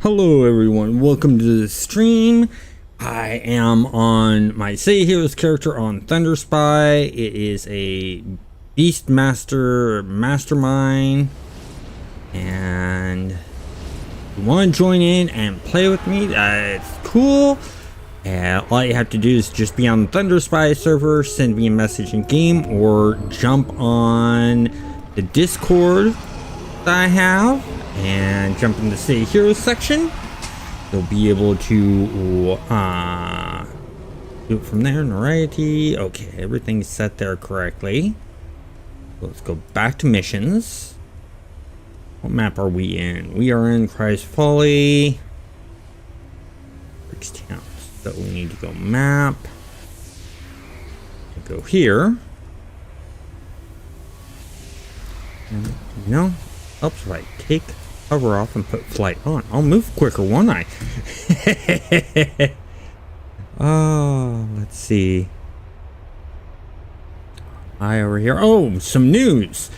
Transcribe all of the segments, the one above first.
Hello everyone, welcome to the stream. I am on my Say Heroes character on Thunderspy. It is a Beastmaster Mastermind, and if you want to join in and play with me, that's cool. And all you have to do is just be on the Thunderspy server, send me a message in game, or jump on the Discord that I have and jump in the Say Heroes section. You'll be able to do it from there. Variety. Okay, everything's set there correctly. Let's go back to missions. What map are we in? We are in Christ Folly. Town. So we need to go map. Go here. And, no. Oops, right. Take cover off and put flight on. I'll move quicker, won't I? Oh, let's see. Over here. Oh, some news.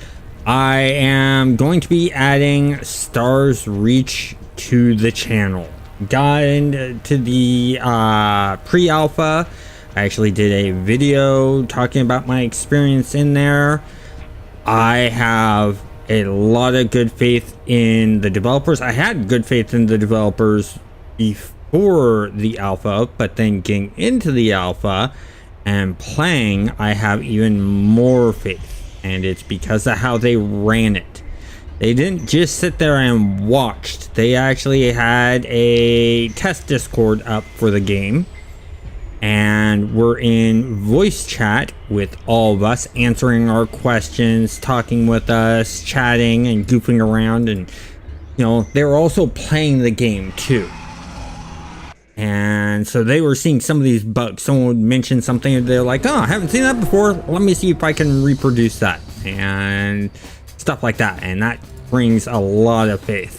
I am going to be adding Stars Reach to the channel. Got into the pre-alpha. I actually did a video talking about my experience in there. I have a lot of good faith in the developers. I had good faith in the developers before the alpha, but then getting into the alpha and playing, I have even more faith, and it's because of how they ran it. They didn't just sit there and watched. They actually had a test Discord up for the game, and we're in voice chat with all of us, answering our questions, talking with us, chatting and goofing around. And you know, they were also playing the game too, and so they were seeing some of these bugs. Someone would mention something and they're like, oh, I haven't seen that before, let me see if I can reproduce that, and stuff like that. And that brings a lot of faith.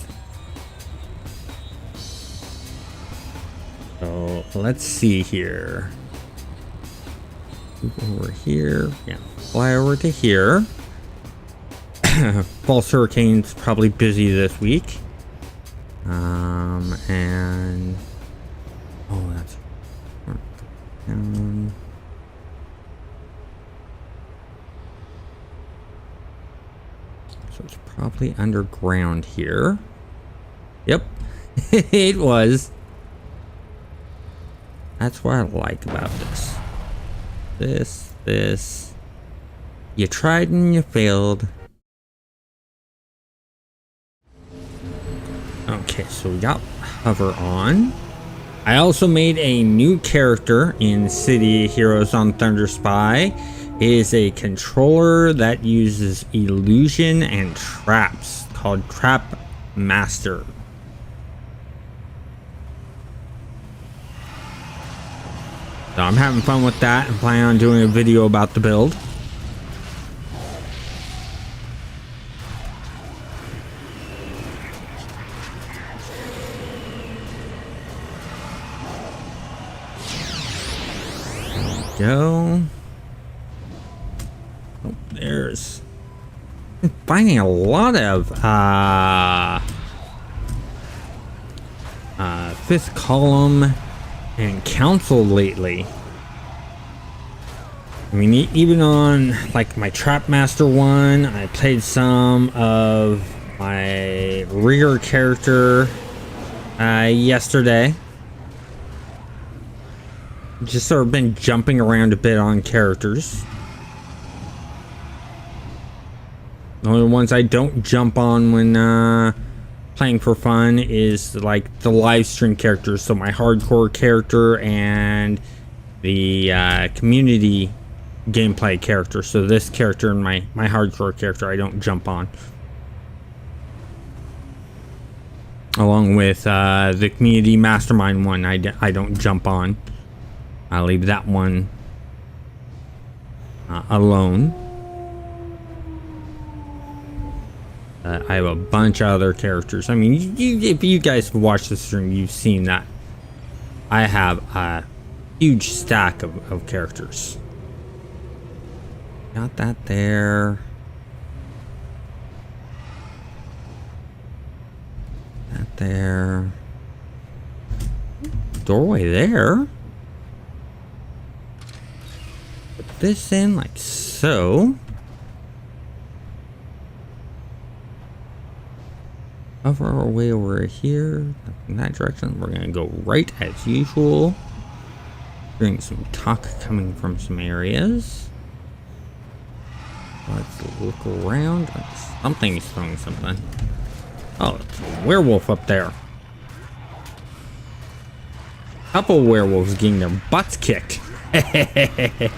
So let's see here. Move over here. Yeah, fly over to here. False Hurricane's probably busy this week. And oh, that's so it's probably underground here. Yep, it was. That's what I like about this. This. You tried and you failed. Okay, so we got hover on. I also made a new character in City Heroes on Thunderspy. It is a controller that uses illusion and traps called Trap Master. So I'm having fun with that and planning on doing a video about the build. There we go. Oh, there's... I'm finding a lot of fifth column and council lately. I mean, even on like my Trap Master one, I played some of my rigger character yesterday. Just sort of been jumping around a bit on characters. The only ones I don't jump on when playing for fun is like the live stream characters, so my hardcore character and the community gameplay character. So this character and my hardcore character I don't jump on, along with the community mastermind one. I don't jump on. I'll leave that one alone. I have a bunch of other characters. I mean, if you guys have watched the stream, you've seen that I have a huge stack of characters. Got that there. That there. doorway there. Put this in like so. Hover our way over here in that direction. We're gonna go right as usual. Hearing some talk coming from some areas. Let's look around. Something's throwing something. Oh, it's a werewolf up there. Couple werewolves getting their butts kicked. That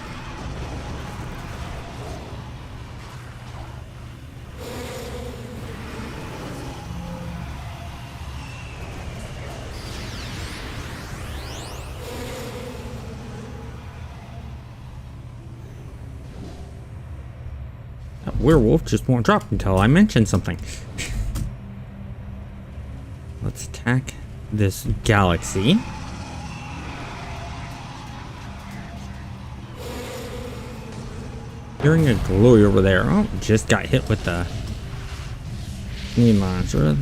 werewolf just won't drop until I mention something. Let's attack this galaxy. Hearing a glowy over there. Oh, just got hit with the knee launcher.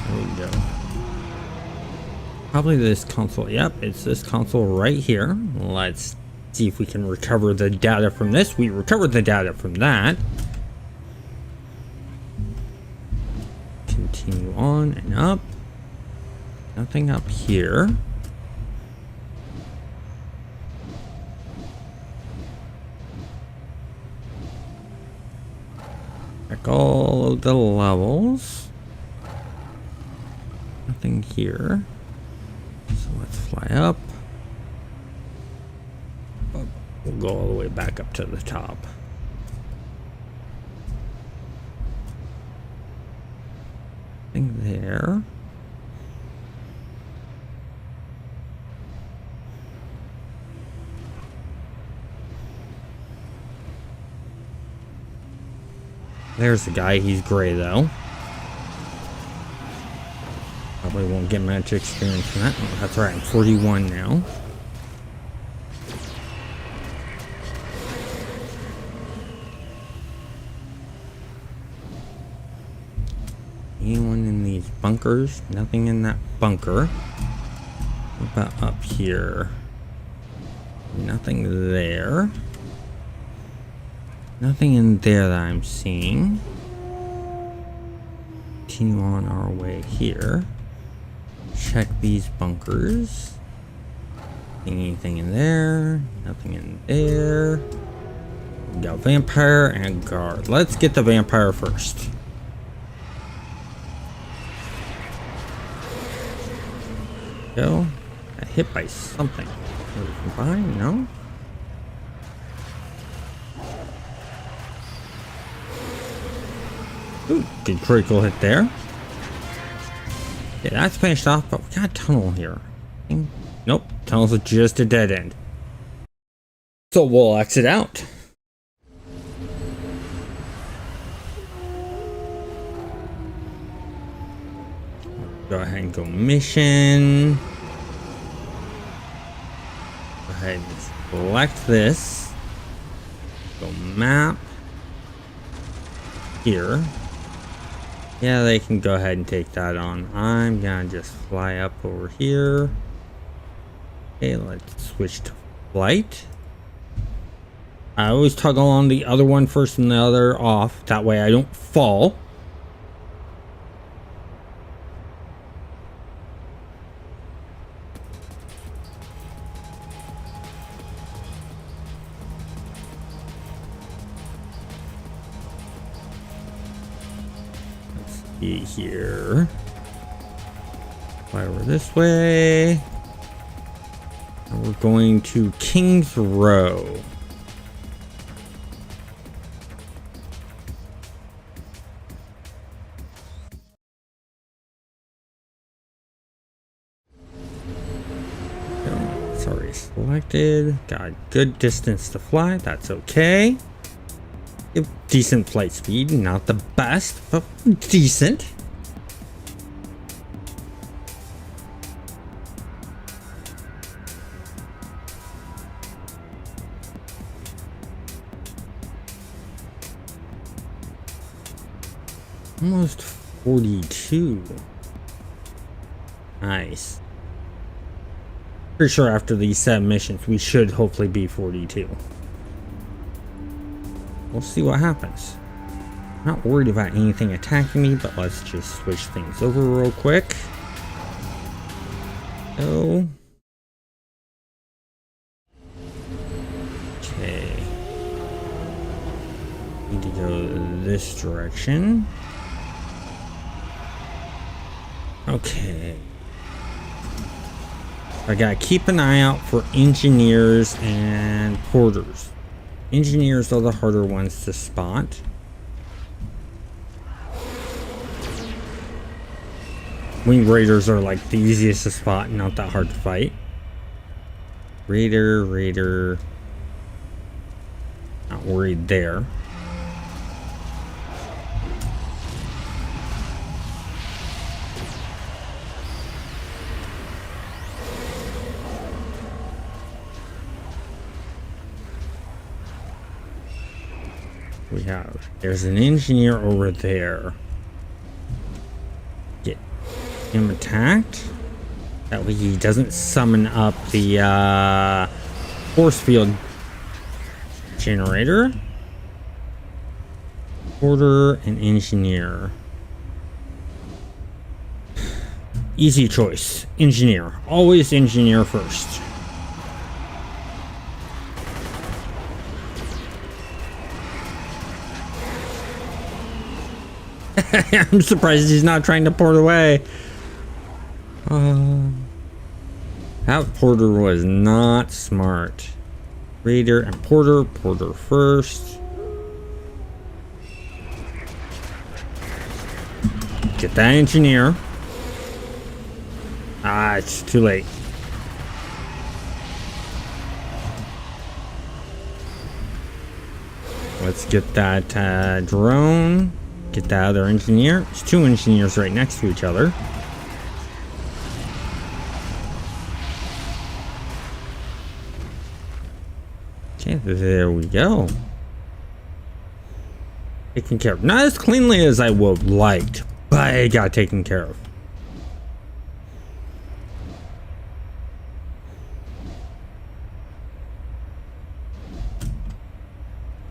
There we go. Probably this console. Yep, it's this console right here. Let's see if we can recover the data from this. We recovered the data from that. Continue on and up. Nothing up here. Check all of the levels. Nothing here. So let's fly up. We'll go all the way back up to the top. Nothing there. There's the guy. He's gray though. Probably won't get much experience from that. Oh, that's right. I'm 41 now. Anyone in these bunkers? Nothing in that bunker. What about up here? Nothing there. Nothing in there that I'm seeing. Continue on our way here. Check these bunkers. Anything in there? Nothing in there. We got vampire and guard. Let's get the vampire first. Go. Got hit by something. Fine? No? Ooh, good critical hit there. Yeah, that's finished off, but we got a tunnel here. Nope, tunnels are just a dead end. So we'll exit out. Go ahead and go mission. Go ahead and select this. Go map. Here. Yeah, they can go ahead and take that on. I'm gonna just fly up over here. Okay, let's switch to flight. I always toggle on the other one first and the other off. That way I don't fall. Here. Fly over this way. And we're going to King's Row. Sorry, selected. Got good distance to fly. That's okay. Decent flight speed, not the best, but decent. Almost 42. Nice. Pretty sure after these 7 missions, we should hopefully be 42. We'll see what happens. Not worried about anything attacking me, but let's just switch things over real quick. Oh. Okay. Need to go this direction. Okay. I gotta keep an eye out for engineers and porters. Engineers are the harder ones to spot. Wing raiders are like the easiest to spot, not that hard to fight. Raider. Not worried there. There's an engineer over there. Get him attacked. That way he doesn't summon up the force field generator. Porter and engineer. Easy choice. Engineer. Always engineer first. I'm surprised he's not trying to port away. That porter was not smart. Raider and porter. Porter first. Get that engineer. Ah, it's too late. Let's get that drone. Get that other engineer. There's 2 engineers right next to each other. Okay, there we go. Taken care of. Not as cleanly as I would have liked, but it got taken care of.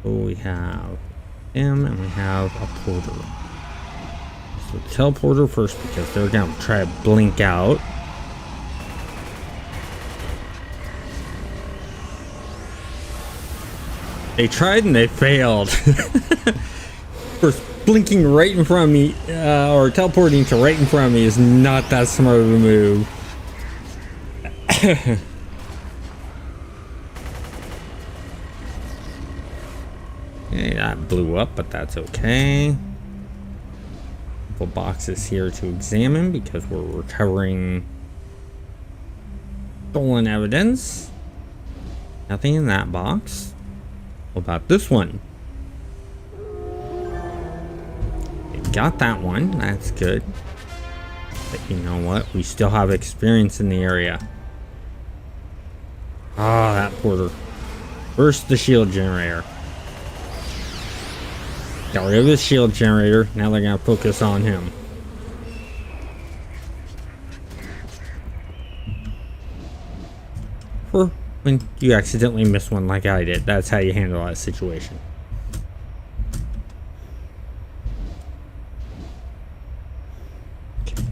So we have him and we have a porter. So teleporter first because they're gonna try to blink out. They tried and they failed. First, blinking right in front of me, or teleporting to right in front of me is not that smart of a move. Okay, that blew up, but that's okay. Couple boxes here to examine because we're recovering stolen evidence. Nothing in that box. What about this one? Got that one. That's good. But you know what? We still have experience in the area. Ah, that porter. First, the shield generator. Got rid of the shield generator. Now they're gonna focus on him. For when you accidentally miss one like I did, that's how you handle that situation. Okay.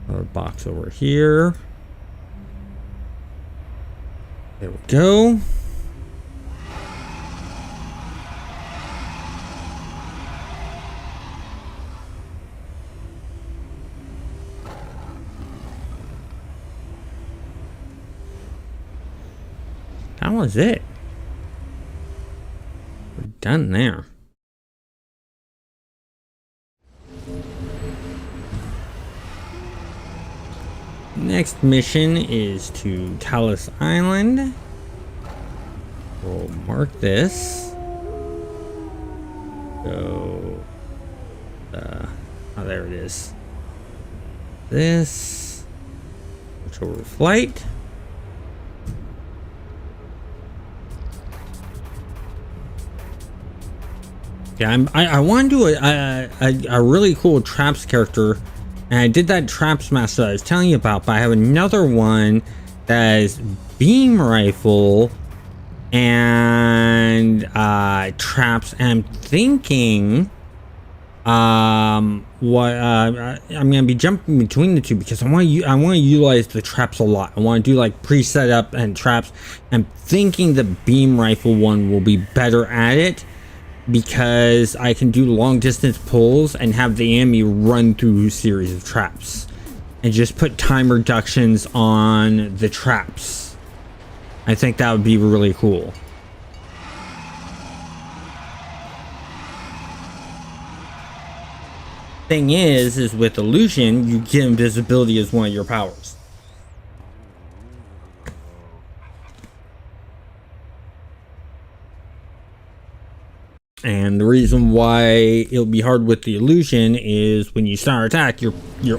Another box over here. There we go. That was it. We're done there. Next mission is to Talus Island. We'll mark this. So, oh, there it is. This. Switch over flight. Yeah, I want to do a really cool traps character, and I did that traps master I was telling you about, but I have another one that is beam rifle and traps, and I'm thinking I'm gonna be jumping between the two because I want to utilize the traps a lot. I want to do like pre-set up and traps. I'm thinking the beam rifle one will be better at it because I can do long distance pulls and have the enemy run through a series of traps and just put time reductions on the traps. I think that would be really cool. Thing is with illusion, you get invisibility as one of your powers. And the reason why it'll be hard with the illusion is when you start attack,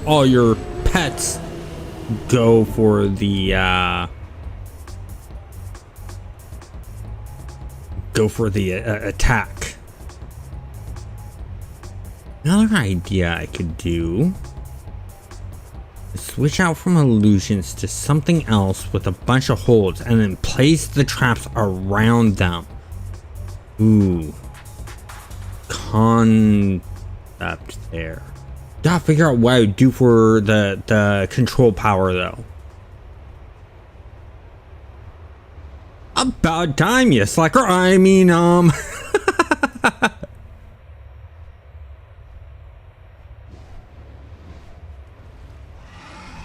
all your pets go for the attack. Another idea I could do is switch out from illusions to something else with a bunch of holes and then place the traps around them. Ooh. Concept there. Gotta figure out what I would do for the control power though. About time, you slacker. I mean,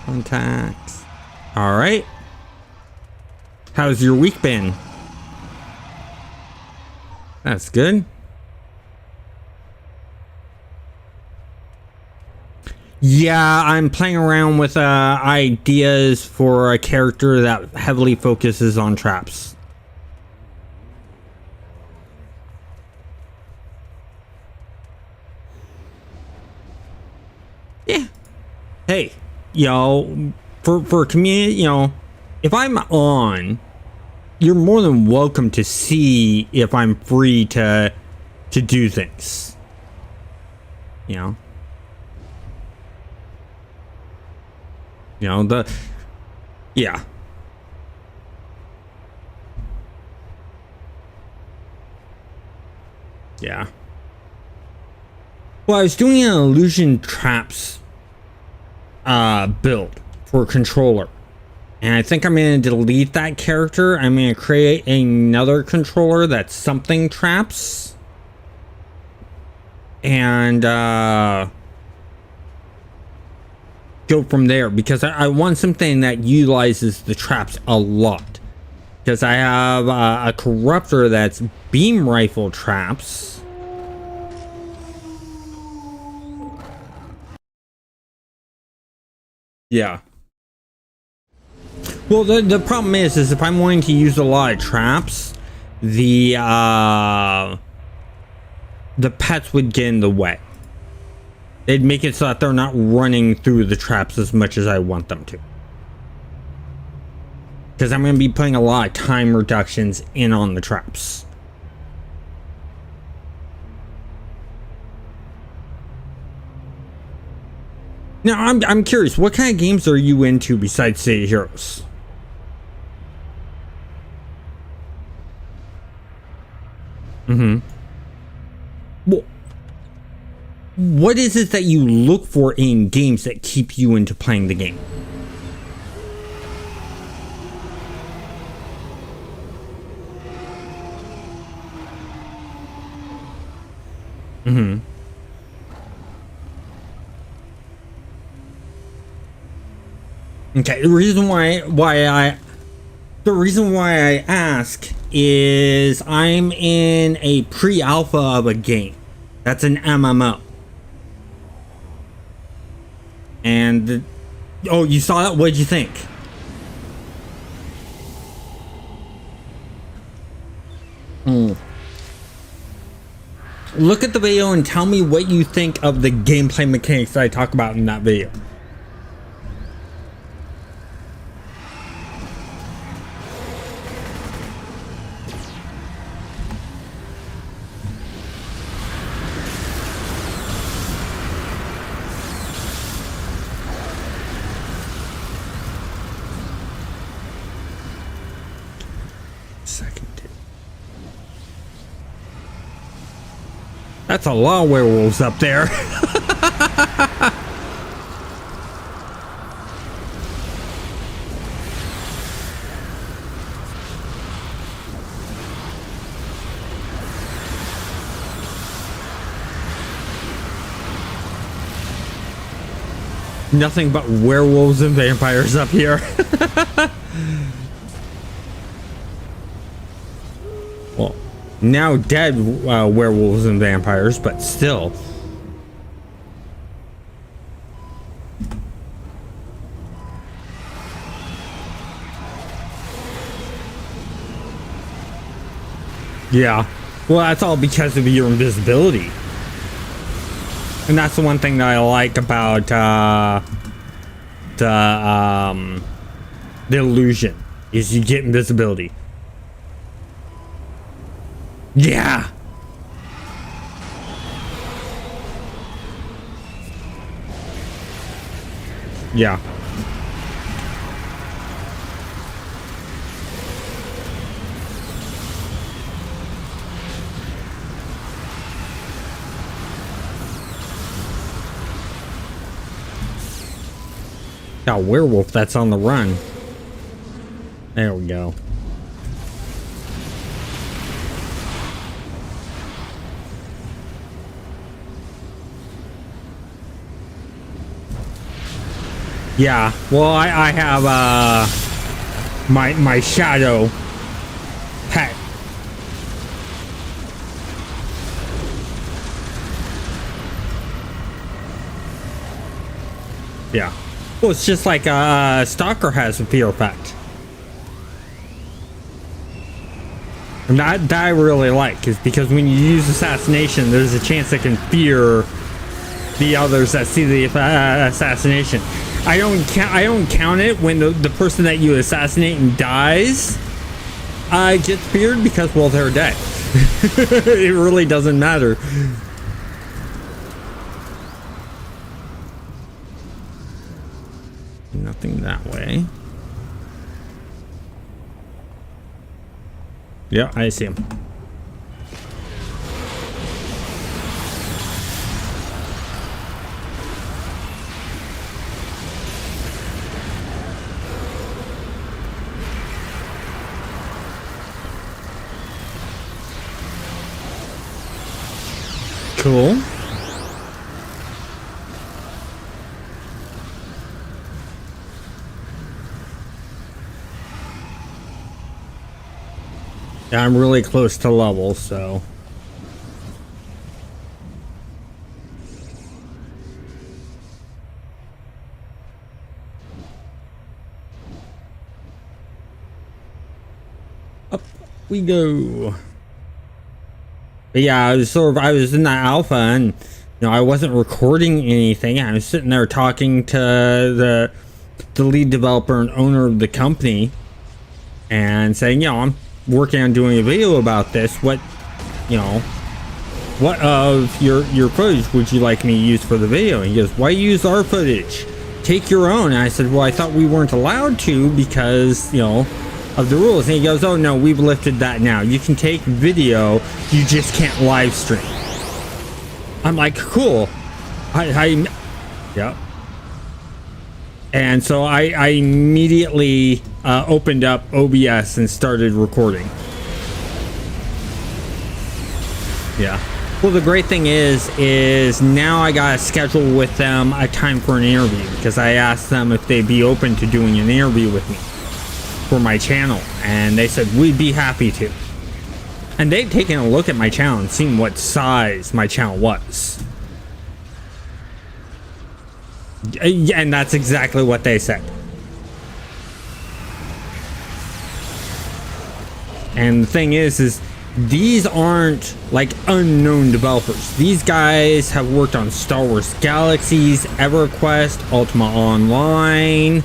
contacts. All right. How's your week been? That's good. Yeah, I'm playing around with ideas for a character that heavily focuses on traps. Yeah. Hey, for community, if I'm on, you're more than welcome to see if I'm free to do things. Yeah. Yeah. Well, I was doing an illusion traps build for controller. And I think I'm going to delete that character. I'm going to create another controller that's something traps. And go from there because I want something that utilizes the traps a lot. Because I have a corruptor that's beam rifle traps. Yeah. Well, the problem is if I'm wanting to use a lot of traps, the pets would get in the way. They'd make it so that they're not running through the traps as much as I want them to. Because I'm going to be putting a lot of time reductions in on the traps. Now, I'm curious, what kind of games are you into besides City Heroes? Well, what is it that you look for in games that keep you into playing the game? Okay, the reason why I ask is I'm in a pre-alpha of a game. That's an MMO. And oh, you saw that? What'd you think? Look at the video and tell me what you think of the gameplay mechanics that I talk about in that video. That's a lot of werewolves up there. Nothing but werewolves and vampires up here. Well, now dead werewolves and vampires, but still. Yeah. Well, that's all because of your invisibility. And that's the one thing that I like about the illusion is you get invisibility. Yeah. Yeah. Got a werewolf that's on the run. There we go. Yeah, well, I have my shadow pet. Yeah. Well, it's just like a stalker has a fear effect. And that I really like, is because when you use assassination, there's a chance it can fear the others that see the assassination. I don't count it when the person that you assassinate and dies gets feared, because, well, they're dead. It really doesn't matter. Nothing that way. Yeah, I see him. Cool. Yeah, I'm really close to level, so. Up we go. But yeah, I was in that alpha, and you know, I wasn't recording anything. I was sitting there talking to the lead developer and owner of the company and saying, you know, I'm working on doing a video about this. What of your footage would you like me to use for the video? And he goes, why use our footage? Take your own. And I said, well, I thought we weren't allowed to because, you know, of the rules. And he goes, oh no, we've lifted that now. You can take video, you just can't live stream. I'm like, cool. Yep. And so I immediately opened up OBS and started recording. Yeah. Well, the great thing is now I got to schedule with them a time for an interview, because I asked them if they'd be open to doing an interview with me for my channel, and they said we'd be happy to. And they'd taken a look at my channel and seen what size my channel was. And that's exactly what they said. And the thing is these aren't like unknown developers. These guys have worked on Star Wars Galaxies, EverQuest, Ultima Online,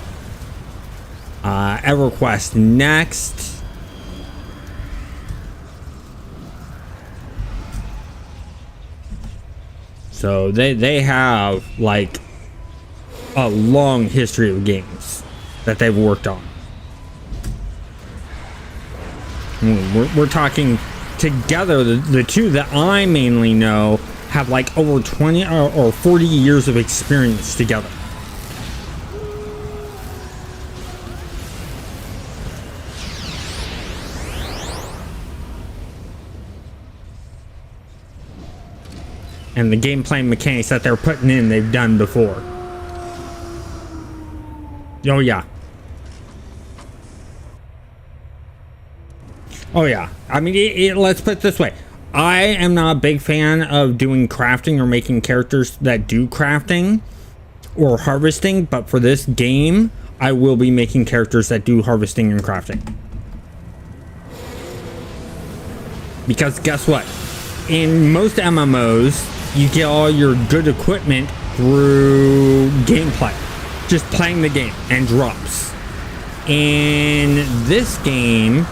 EverQuest Next. So they have like a long history of games that they've worked on. We're talking together, the two that I mainly know have like over 20 or 40 years of experience together. And the gameplay mechanics that they're putting in, they've done before. Oh yeah. Oh yeah. I mean, let's put it this way. I am not a big fan of doing crafting or making characters that do crafting or harvesting, but for this game, I will be making characters that do harvesting and crafting. Because guess what? In most MMOs, you get all your good equipment through gameplay, just playing the game, and drops. In this game,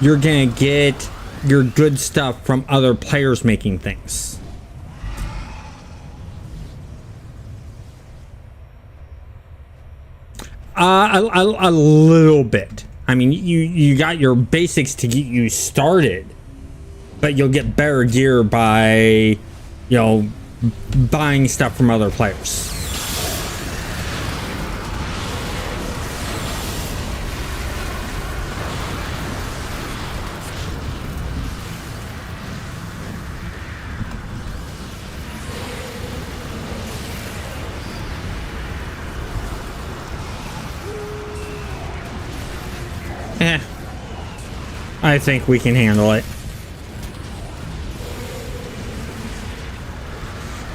you're gonna get your good stuff from other players making things. A little bit. I mean, you got your basics to get you started, but you'll get better gear by, you know, buying stuff from other players. I think we can handle it.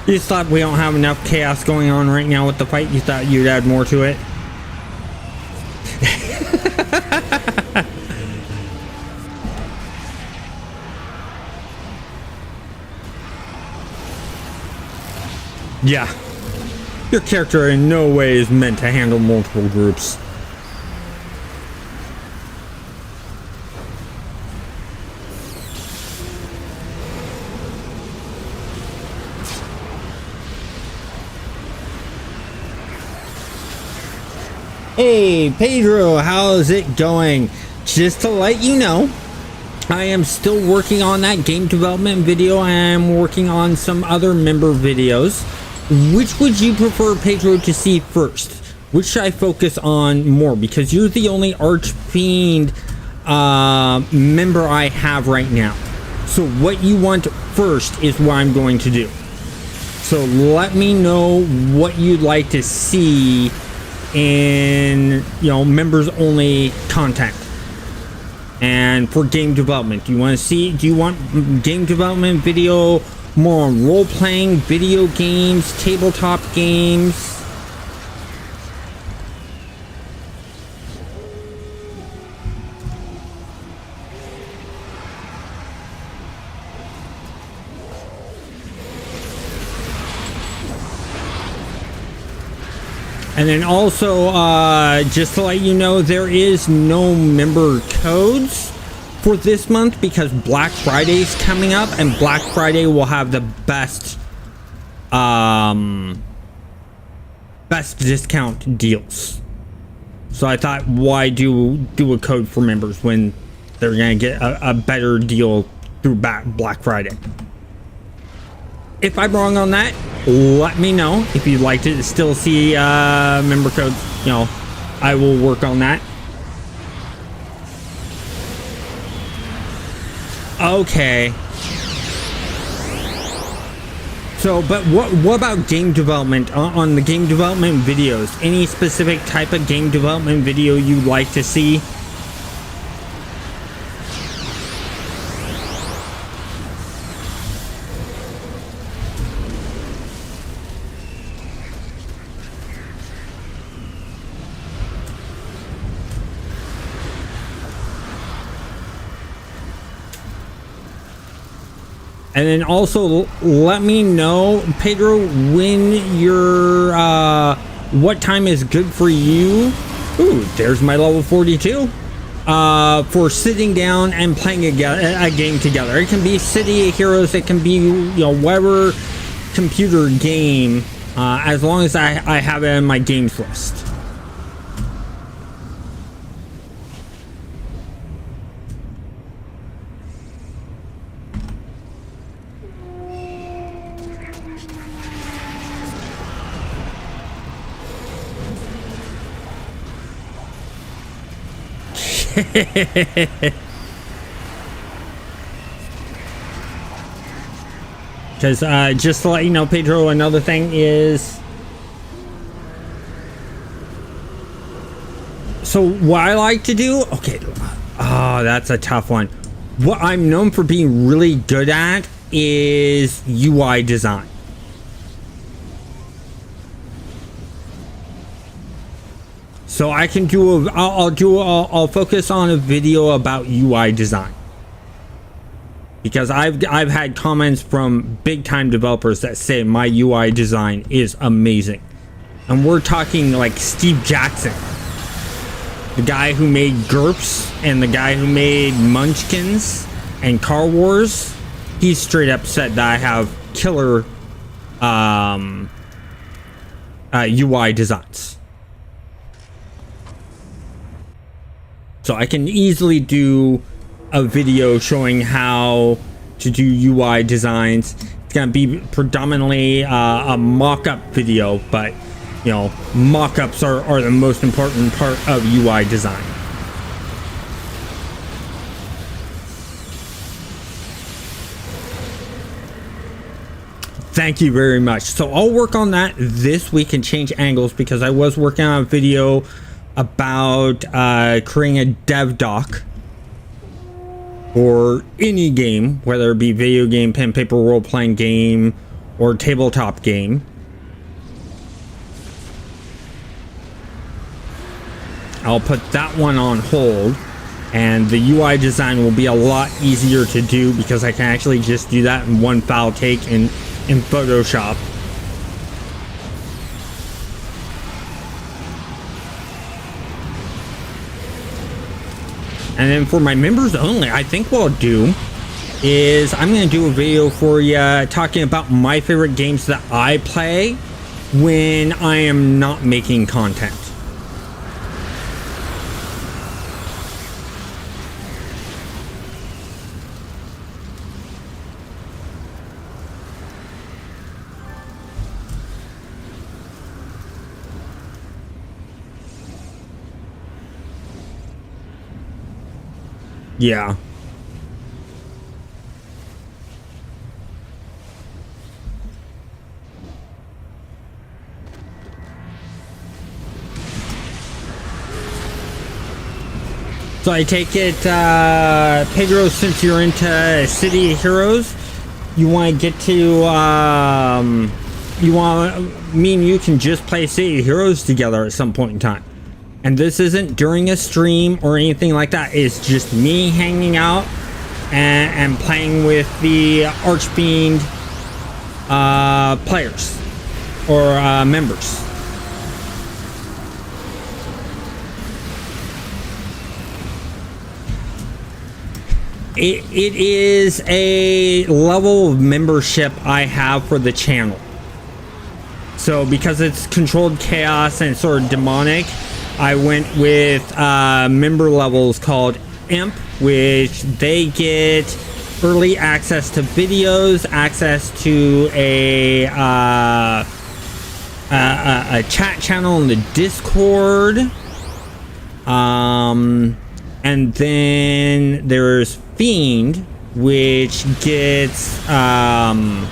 You just thought we don't have enough chaos going on right now with the fight? You thought you'd add more to it? Yeah. Your character in no way is meant to handle multiple groups. Hey Pedro, how's it going? Just to let you know, I am still working on that game development video. I am working on some other member videos. Which would you prefer, Pedro, to see first? Which should I focus on more? Because you're the only Archfiend member I have right now. So what you want first is what I'm going to do. So let me know what you'd like to see in, you know, members only content. And for game development, do you want game development video more on role-playing, video games, tabletop games? And then also, just to let you know, there is no member codes for this month because Black Friday is coming up, and Black Friday will have the best discount deals. So I thought, why do a code for members when they're gonna get a better deal through Black Friday? If I'm wrong on that, let me know. If you'd like to still see member codes, you know, I will work on that. Okay. So, but what about game development? On the game development videos, any specific type of game development video you'd like to see? And then also let me know, Pedro, when you're, what time is good for you? Ooh, there's my level 42. For sitting down and playing a game together. It can be City of Heroes, it can be, you know, whatever computer game, as long as I have it in my games list. Because just to let you know, Pedro, another thing is, so what I like to do, okay, oh, that's a tough one. What I'm known for being really good at is UI design. So I can do I'll focus on a video about UI design. Because I've had comments from big time developers that say my UI design is amazing. And we're talking like Steve Jackson, the guy who made GURPS and the guy who made Munchkins and Car Wars. He's straight up said that I have killer UI designs. So I can easily do a video showing how to do UI designs. It's gonna be predominantly a mock-up video, but you know, mock-ups are the most important part of UI design. Thank you very much. So I'll work on that this week and change angles, because I was working on a video about creating a dev doc for any game, whether it be video game, pen paper role-playing game, or tabletop game. I'll put that one on hold, and the UI design will be a lot easier to do because I can actually just do that in one file take in Photoshop. And then for my members only, I think what I'll do is I'm going to do a video for you talking about my favorite games that I play when I am not making content. Yeah. So I take it, Pedro, since you're into City of Heroes, you want to get to, me and you can just play City of Heroes together at some point in time. And this isn't during a stream or anything like that. It's just me hanging out and playing with the Archfiend players or members. It is a level of membership I have for the channel. So because it's controlled chaos and sort of demonic, I went with member levels called Imp, which they get early access to videos, access to a chat channel in the Discord, and then there's Fiend, which gets like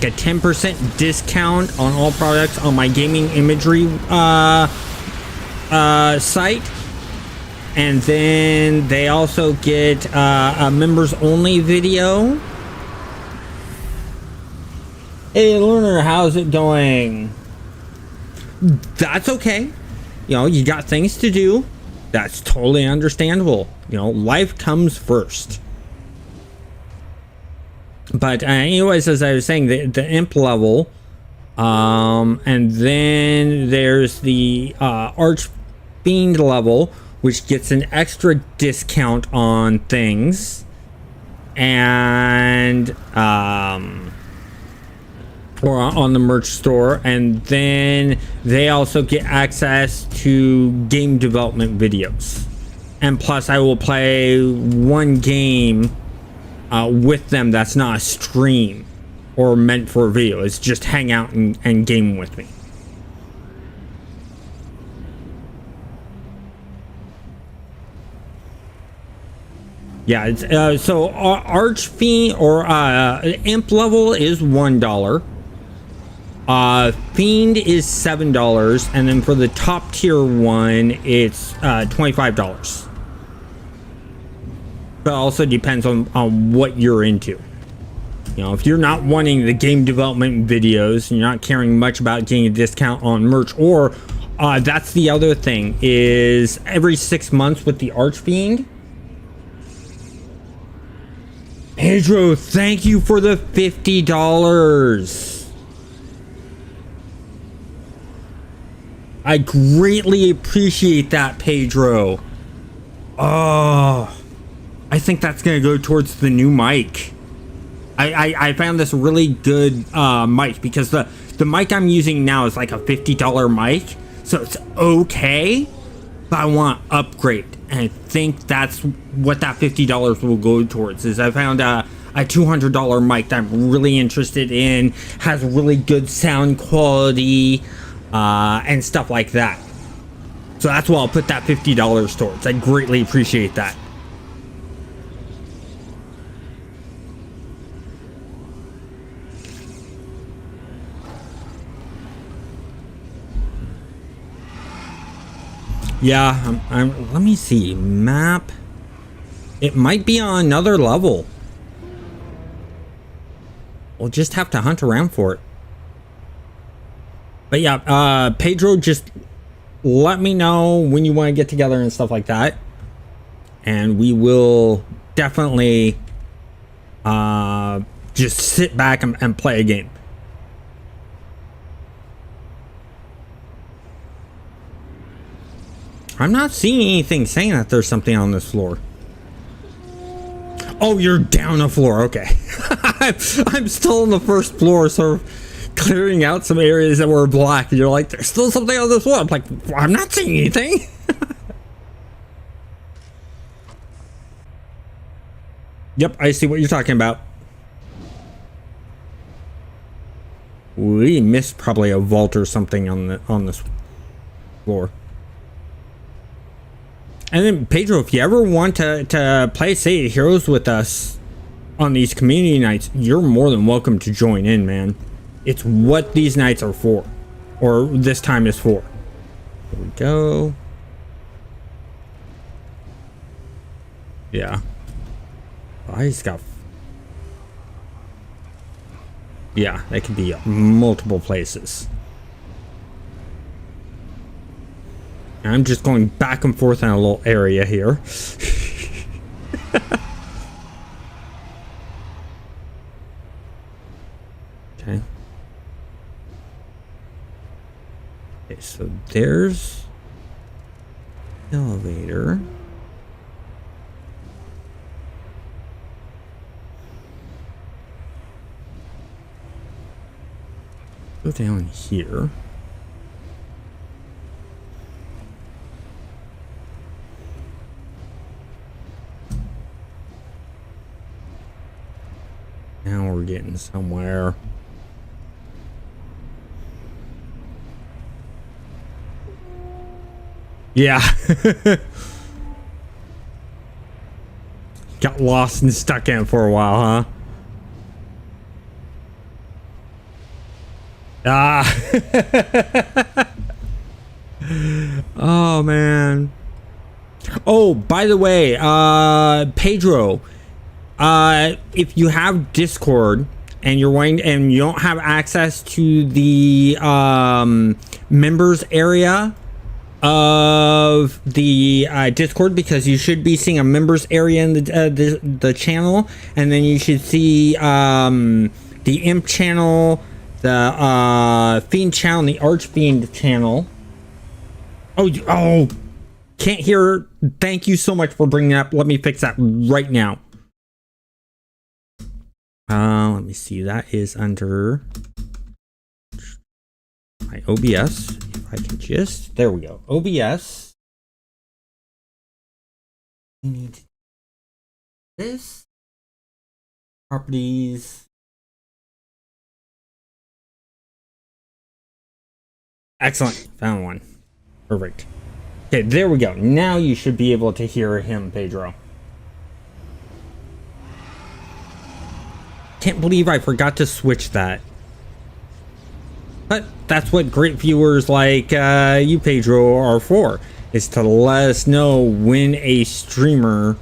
a 10% discount on all products on my gaming imagery site. And then they also get a members only video. Hey learner, how's it going? That's okay. You know, you got things to do. That's totally understandable. You know, life comes first. But anyways, as I was saying, the imp level, and then there's the Archfiend level, which gets an extra discount on things, and or on the merch store, and then they also get access to game development videos. And plus I will play one game with them that's not a stream or meant for a video. It's just hang out and game with me. Yeah, it's so Archfiend or Imp level is $1. Fiend is $7, and then for the top tier one, it's $25. But also depends on what you're into. You know, if you're not wanting the game development videos, and you're not caring much about getting a discount on merch, or that's the other thing, is every 6 months with the Archfiend. Pedro, thank you for the $50. I greatly appreciate that, Pedro. Oh, I think that's gonna go towards the new mic. I found this really good mic, because the mic I'm using now is like a $50 mic, so it's okay, but I want to upgrade, and I think that's what that $50 will go towards. Is I found a $200 mic that I'm really interested in, has really good sound quality, and stuff like that. So that's what I'll put that $50 towards. I greatly appreciate that. Yeah, let me see. Map. It might be on another level. We'll just have to hunt around for it. But yeah, Pedro, just let me know when you want to get together and stuff like that. And we will definitely just sit back and play a game. I'm not seeing anything saying that there's something on this floor. Oh, you're down a floor. Okay. I'm still on the first floor, so clearing out some areas that were black. You're like, there's still something on this floor. I'm like, I'm not seeing anything. Yep, I see what you're talking about. We missed probably a vault or something on this floor. And then, Pedro, if you ever want to play City of Heroes with us on these community nights, you're more than welcome to join in, man. It's what these nights are for. Or this time is for. Here we go. Yeah. Oh, he's got... Yeah, that could be multiple places. I'm just going back and forth in a little area here. Okay. Okay, so there's elevator. Go down here. Now we're getting somewhere. Yeah. Got lost and stuck in for a while, huh? Ah. Oh, man. Oh, by the way, Pedro, if you have Discord and you're wanting, and you don't have access to the members area of the Discord, because you should be seeing a members area in the channel, and then you should see the Imp channel, the Fiend channel, and the Archfiend channel. Oh, can't hear. Thank you so much for bringing it up. Let me fix that right now. Let me see. That is under my OBS. If I can just, there we go. OBS. We need this. Properties. Excellent. Found one. Perfect. Okay, there we go. Now you should be able to hear him, Pedro. Can't believe I forgot to switch that. But that's what great viewers like you, Pedro, are for, is to let us know when a streamer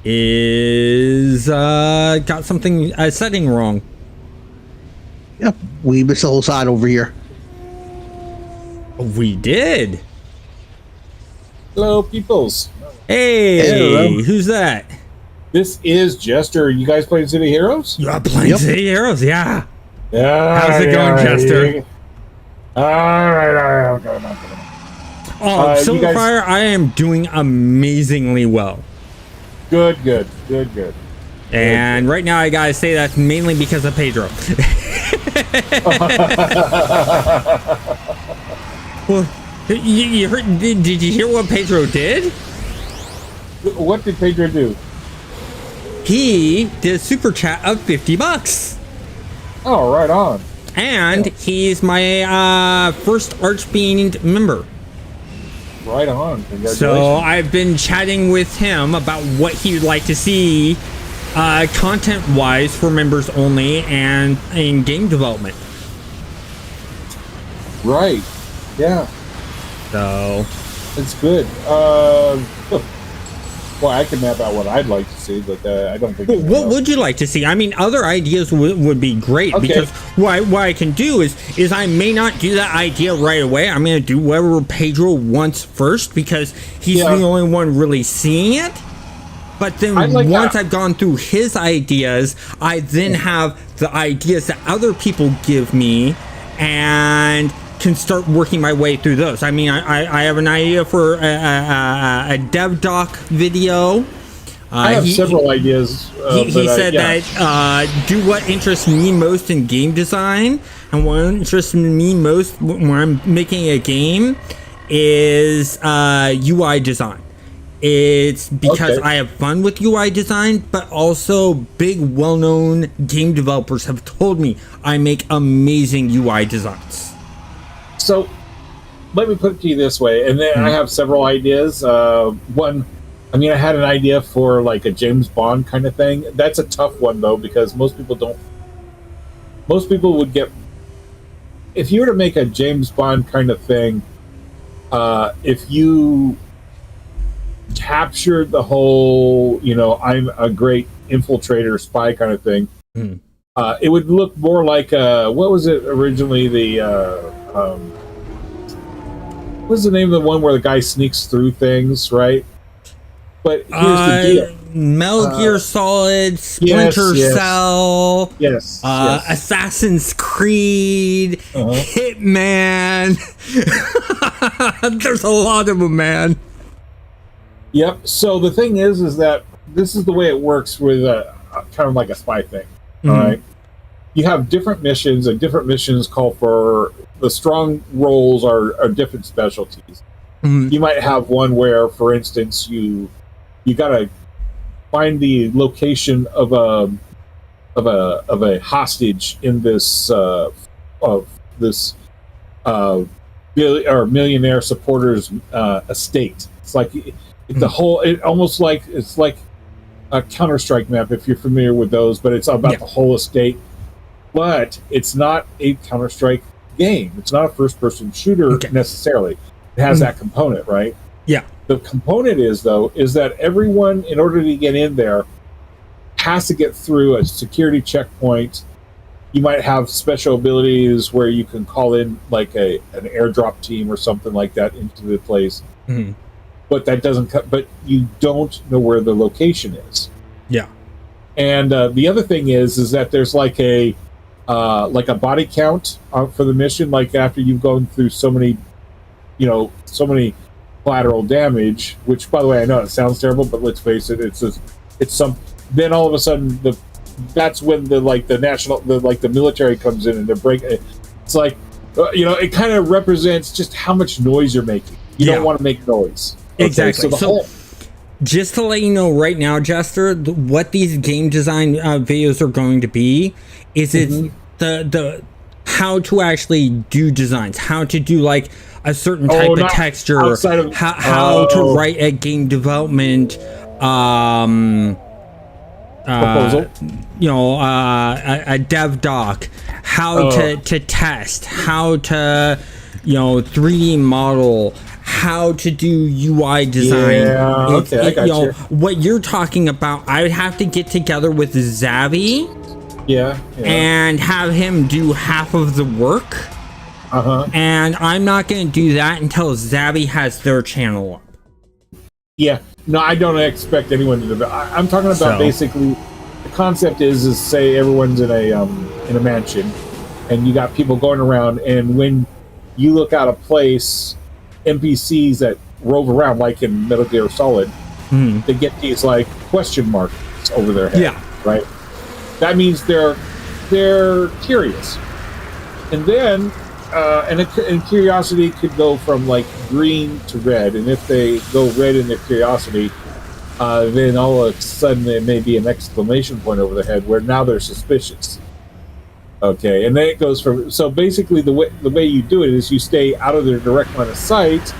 is got something, a setting wrong. Yep, we missed the whole side over here. We did. Hello, peoples. Hey, hello. Who's that? This is Jester. You guys playing City Heroes? You are playing City Heroes, yeah. Yeah. How's it going, Jester? All right. Okay. Oh, Silverfire, I am doing amazingly well. Good. And right now, I gotta say that's mainly because of Pedro. Well, you heard? Did you hear what Pedro did? What did Pedro do? He did a super chat of $50. Oh, right on. And he's my first Archfiend member. Right on. Congratulations. So I've been chatting with him about what he would like to see content-wise for members only and in game development. Right. Yeah. So It's good. Well, I can map out what I'd like to see, but I don't think. what would you like to see? I mean, other ideas would be great, okay. Because what I can do is I may not do that idea right away. I'm going to do whatever Pedro wants first because he's the only one really seeing it. But then once I've gone through his ideas, I then have the ideas that other people give me and can start working my way through those. I mean, I have an idea for a dev doc video. I have several ideas. He said that do what interests me most in game design, and what interests me most when I'm making a game is UI design. It's because I have fun with UI design, but also big well-known game developers have told me I make amazing UI designs. So, let me put it to you this way, and then I have several ideas. One, I mean, I had an idea for like a James Bond kind of thing. That's a tough one though, because most people don't. Most people would get. If you were to make a James Bond kind of thing, if you captured the whole, I'm a great infiltrator spy kind of thing, it would look more like what was it originally? What's the name of the one where the guy sneaks through things, right? But here's the deal. Metal Gear Solid, Splinter Cell, yes. Assassin's Creed, Hitman. There's a lot of them, man. Yep. So the thing is that this is the way it works with kind of like a spy thing. All right. You have different missions, and different missions call for the strong roles are different specialties. You might have one where, for instance, you gotta find the location of a hostage in this millionaire supporter's estate. It's like it's like a Counter-Strike map if you're familiar with those, but it's about the whole estate. But it's not a Counter-Strike game. It's not a first-person shooter necessarily. It has that component, right? Yeah. The component is that everyone, in order to get in there, has to get through a security checkpoint. You might have special abilities where you can call in like an airdrop team or something like that into the place. But that doesn't but you don't know where the location is. Yeah. And the other thing is that there's like a body count for the mission. Like after you've gone through so many collateral damage. Which, by the way, I know it sounds terrible, but let's face it, it's some. Then all of a sudden, that's when the military comes in and they're breaking. It's like it kind of represents just how much noise you're making. You don't want to make noise. Okay? Exactly. So just to let you know right now, Jester, what these game design videos are going to be is it's the how to actually do designs, how to do like a certain type of texture, how to write a game development proposal. A dev doc, how to test, how to 3D model, how to do UI design. Yeah, okay, I got you. What you're talking about, I would have to get together with Zavi. Yeah. And have him do half of the work. And I'm not going to do that until Zavi has their channel up. Yeah. No, I don't expect anyone to do that. I'm talking about basically the concept is say everyone's in a mansion, and you got people going around, and when you look out a place, NPCs that rove around like in Metal Gear Solid, they get these like question marks over their head. Yeah. Right. That means they're curious, and then and curiosity could go from like green to red, and if they go red in their curiosity, then all of a sudden there may be an exclamation point over their head where now they're suspicious. Okay, and then it goes from basically the way you do it is you stay out of their direct line of sight,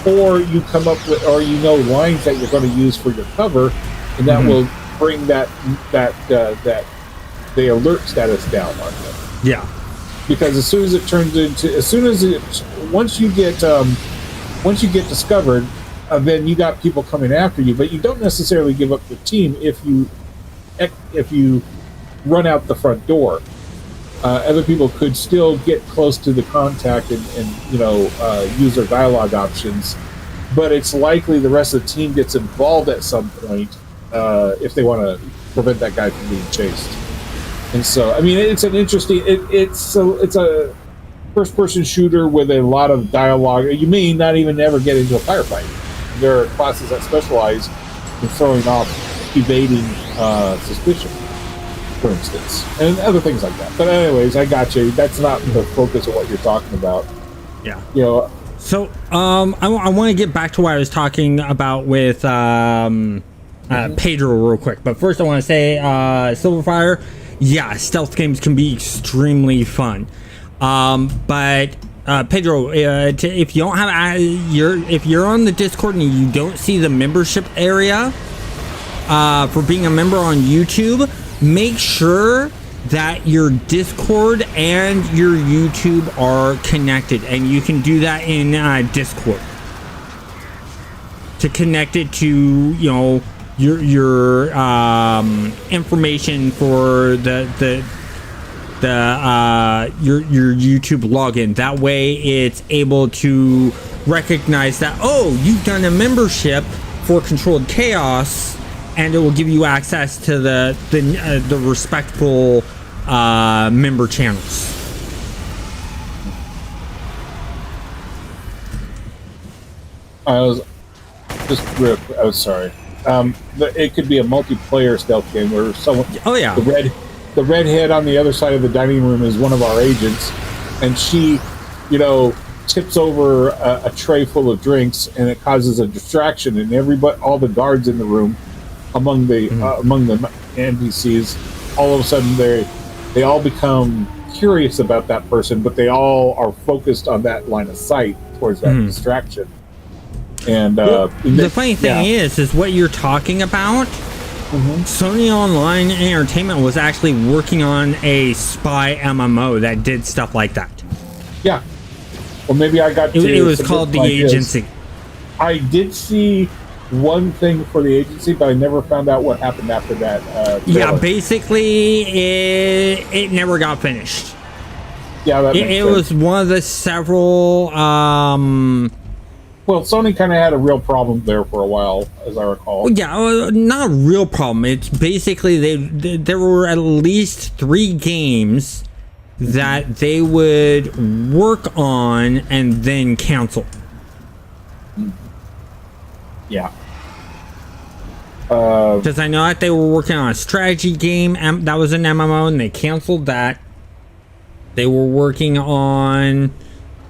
or you come up with lines that you're going to use for your cover, and that will bring that the alert status down on them. Yeah. Because as soon as once you get discovered, then you got people coming after you, but you don't necessarily give up the team if you run out the front door. Other people could still get close to the contact and use their dialogue options, but it's likely the rest of the team gets involved at some point if they want to prevent that guy from being chased. And so, I mean, it's an interesting. It's a first-person shooter with a lot of dialogue. You may not even ever get into a firefight. There are classes that specialize in throwing off evading suspicion, for instance, and other things like that. But anyways, I got you. That's not the focus of what you're talking about. Yeah. So, I want to get back to what I was talking about with Pedro real quick. But first, I want to say Silverfire. Yeah, stealth games can be extremely fun. But Pedro, if you don't have if you're on the Discord and you don't see the membership area for being a member on YouTube, make sure that your Discord and your YouTube are connected, and you can do that in Discord to connect it to your information for your YouTube login. That way it's able to recognize that, you've done a membership for Controlled Chaos, and it will give you access to the respectful member channels. Sorry. It could be a multiplayer stealth game where someone. Oh yeah. The redhead on the other side of the dining room is one of our agents, and she, tips over a tray full of drinks, and it causes a distraction, and all the guards in the room, among the NPCs, all of a sudden they all become curious about that person, but they all are focused on that line of sight towards that distraction. And the funny thing is what you're talking about. Sony Online Entertainment was actually working on a spy MMO that did stuff like that. Yeah. Well, maybe I got. It was called The Agency. I did see one thing for The Agency, but I never found out what happened after that. Yeah, basically, it never got finished. Yeah, that makes sense. Was one of the several. Well, Sony kind of had a real problem there for a while, as I recall. Yeah, not a real problem. It's basically there were at least 3 games that they would work on and then cancel. Yeah. Because I know that they were working on a strategy game that was an MMO, and they canceled that. They were working on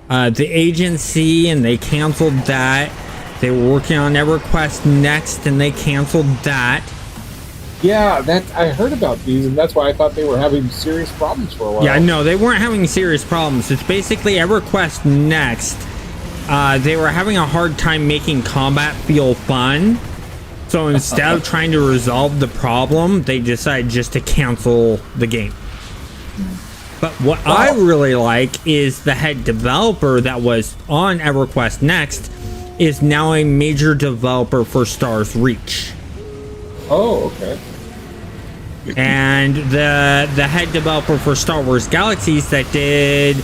The Agency, and they canceled that. They were working on EverQuest Next, and they canceled that. Yeah, I heard about these, and that's why I thought they were having serious problems for a while. Yeah, no, they weren't having serious problems. It's basically EverQuest Next. They were having a hard time making combat feel fun, So instead of trying to resolve the problem, they decided just to cancel the game. But what I really like is the head developer that was on EverQuest Next is now a major developer for Stars Reach. Oh, okay. And the head developer for Star Wars Galaxies that did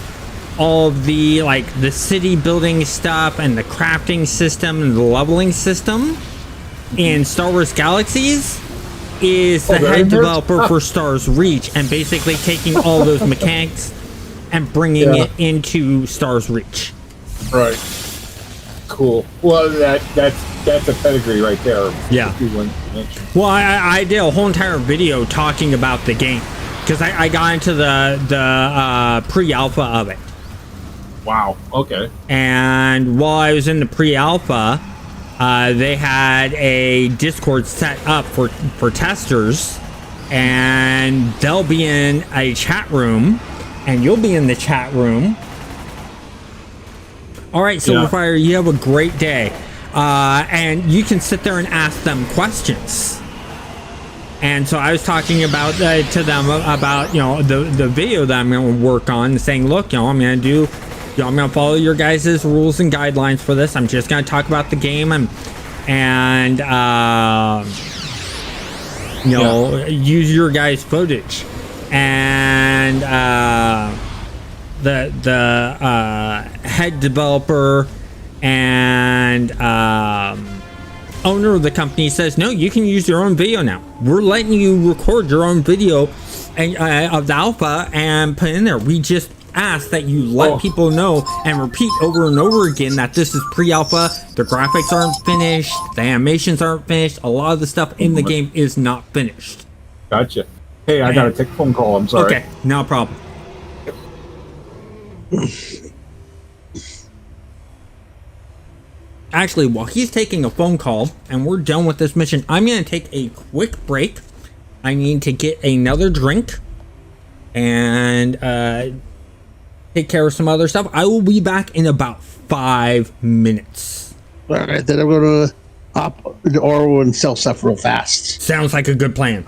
all of the the city building stuff and the crafting system and the leveling system in Star Wars Galaxies is the head developer for Stars Reach, and basically taking all those mechanics and bringing it into Stars Reach. Right. Cool. Well, that's a pedigree right there. Yeah. Well, I did a whole entire video talking about the game because I got into the pre-alpha of it. Wow. Okay. And while I was in the pre-alpha, they had a Discord set up for testers, and they'll be in a chat room, and you'll be in the chat room. All right, Silverfire, you have a great day. And you can sit there and ask them questions. And so I was talking about to them about, the video that I'm going to work on, saying, look, I'm going to I'm going to follow your guys' rules and guidelines for this. I'm just going to talk about the game and use your guys' footage. And the head developer and owner of the company says, no, you can use your own video now. We're letting you record your own video and of the alpha and put it in there. We just ask that you let people know and repeat over and over again that this is pre-alpha, the graphics aren't finished, the animations aren't finished, a lot of the stuff in the game is not finished. Gotcha. Hey, I gotta take a phone call, I'm sorry. Okay, no problem. Actually, while he's taking a phone call and we're done with this mission, I'm going to take a quick break. I need to get another drink and take care of some other stuff. I will be back in about 5 minutes. All right, then I'm going to hop into Oro and sell stuff real fast. Sounds like a good plan.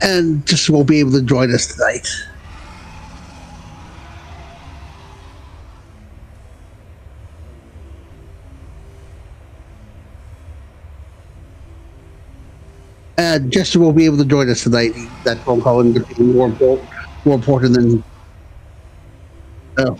and just won't be able to join us tonight. And Jester won't be able to join us tonight. That phone call ended up being more important than. Oh.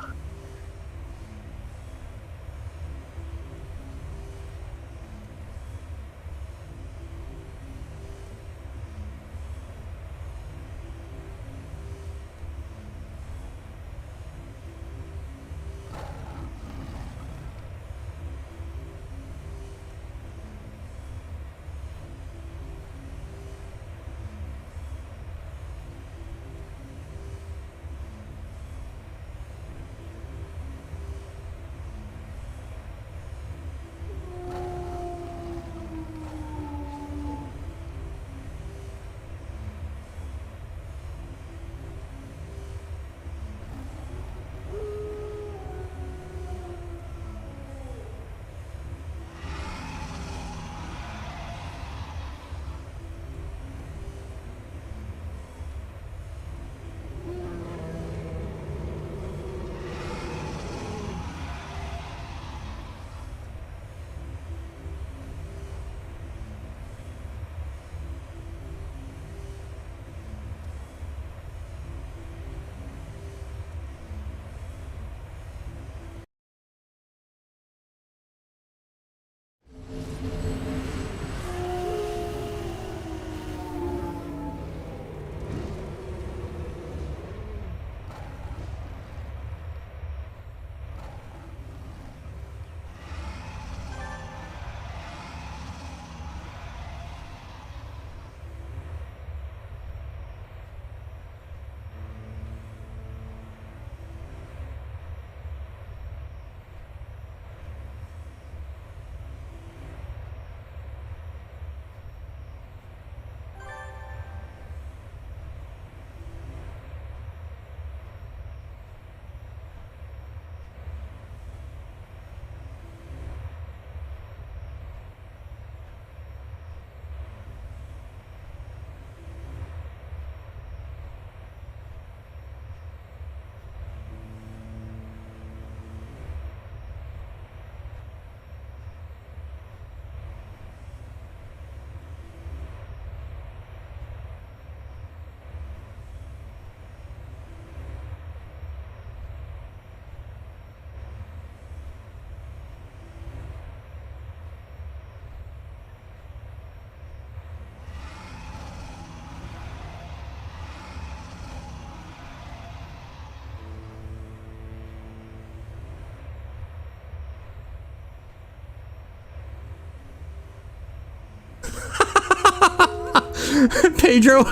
Pedro.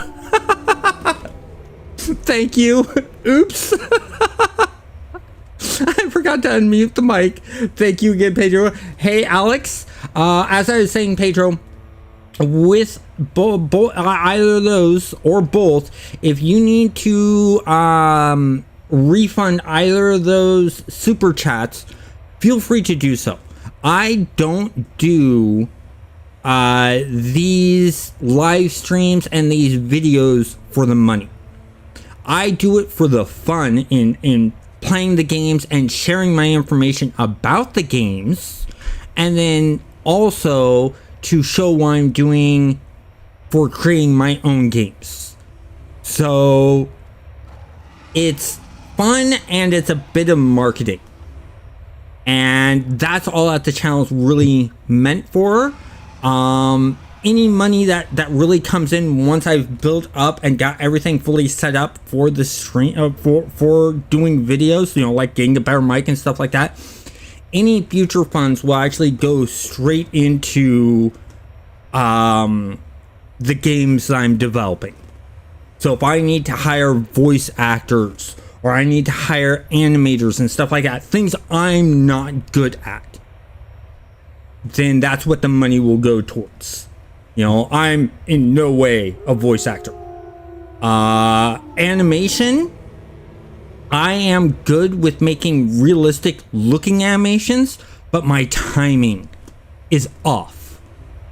Thank you. Oops. I forgot to unmute the mic. Thank you again, Pedro. Hey, Alex. As I was saying, Pedro, with either of those or both, if you need to refund either of those super chats, feel free to do so. I don't do these live streams and these videos for the money. I do it for the fun in playing the games and sharing my information about the games, and then also to show what I'm doing for creating my own games. So it's fun and it's a bit of marketing, and that's all that the channel is really meant for. Any money that really comes in once I've built up and got everything fully set up for the stream, for doing videos, you know, like getting a better mic and stuff like that, any future funds will actually go straight into the games that I'm developing. So if I need to hire voice actors or I need to hire animators and stuff like that, things I'm not good at, then that's what the money will go towards. You know, I'm in no way a voice actor. Animation, I am good with making realistic looking animations, but my timing is off.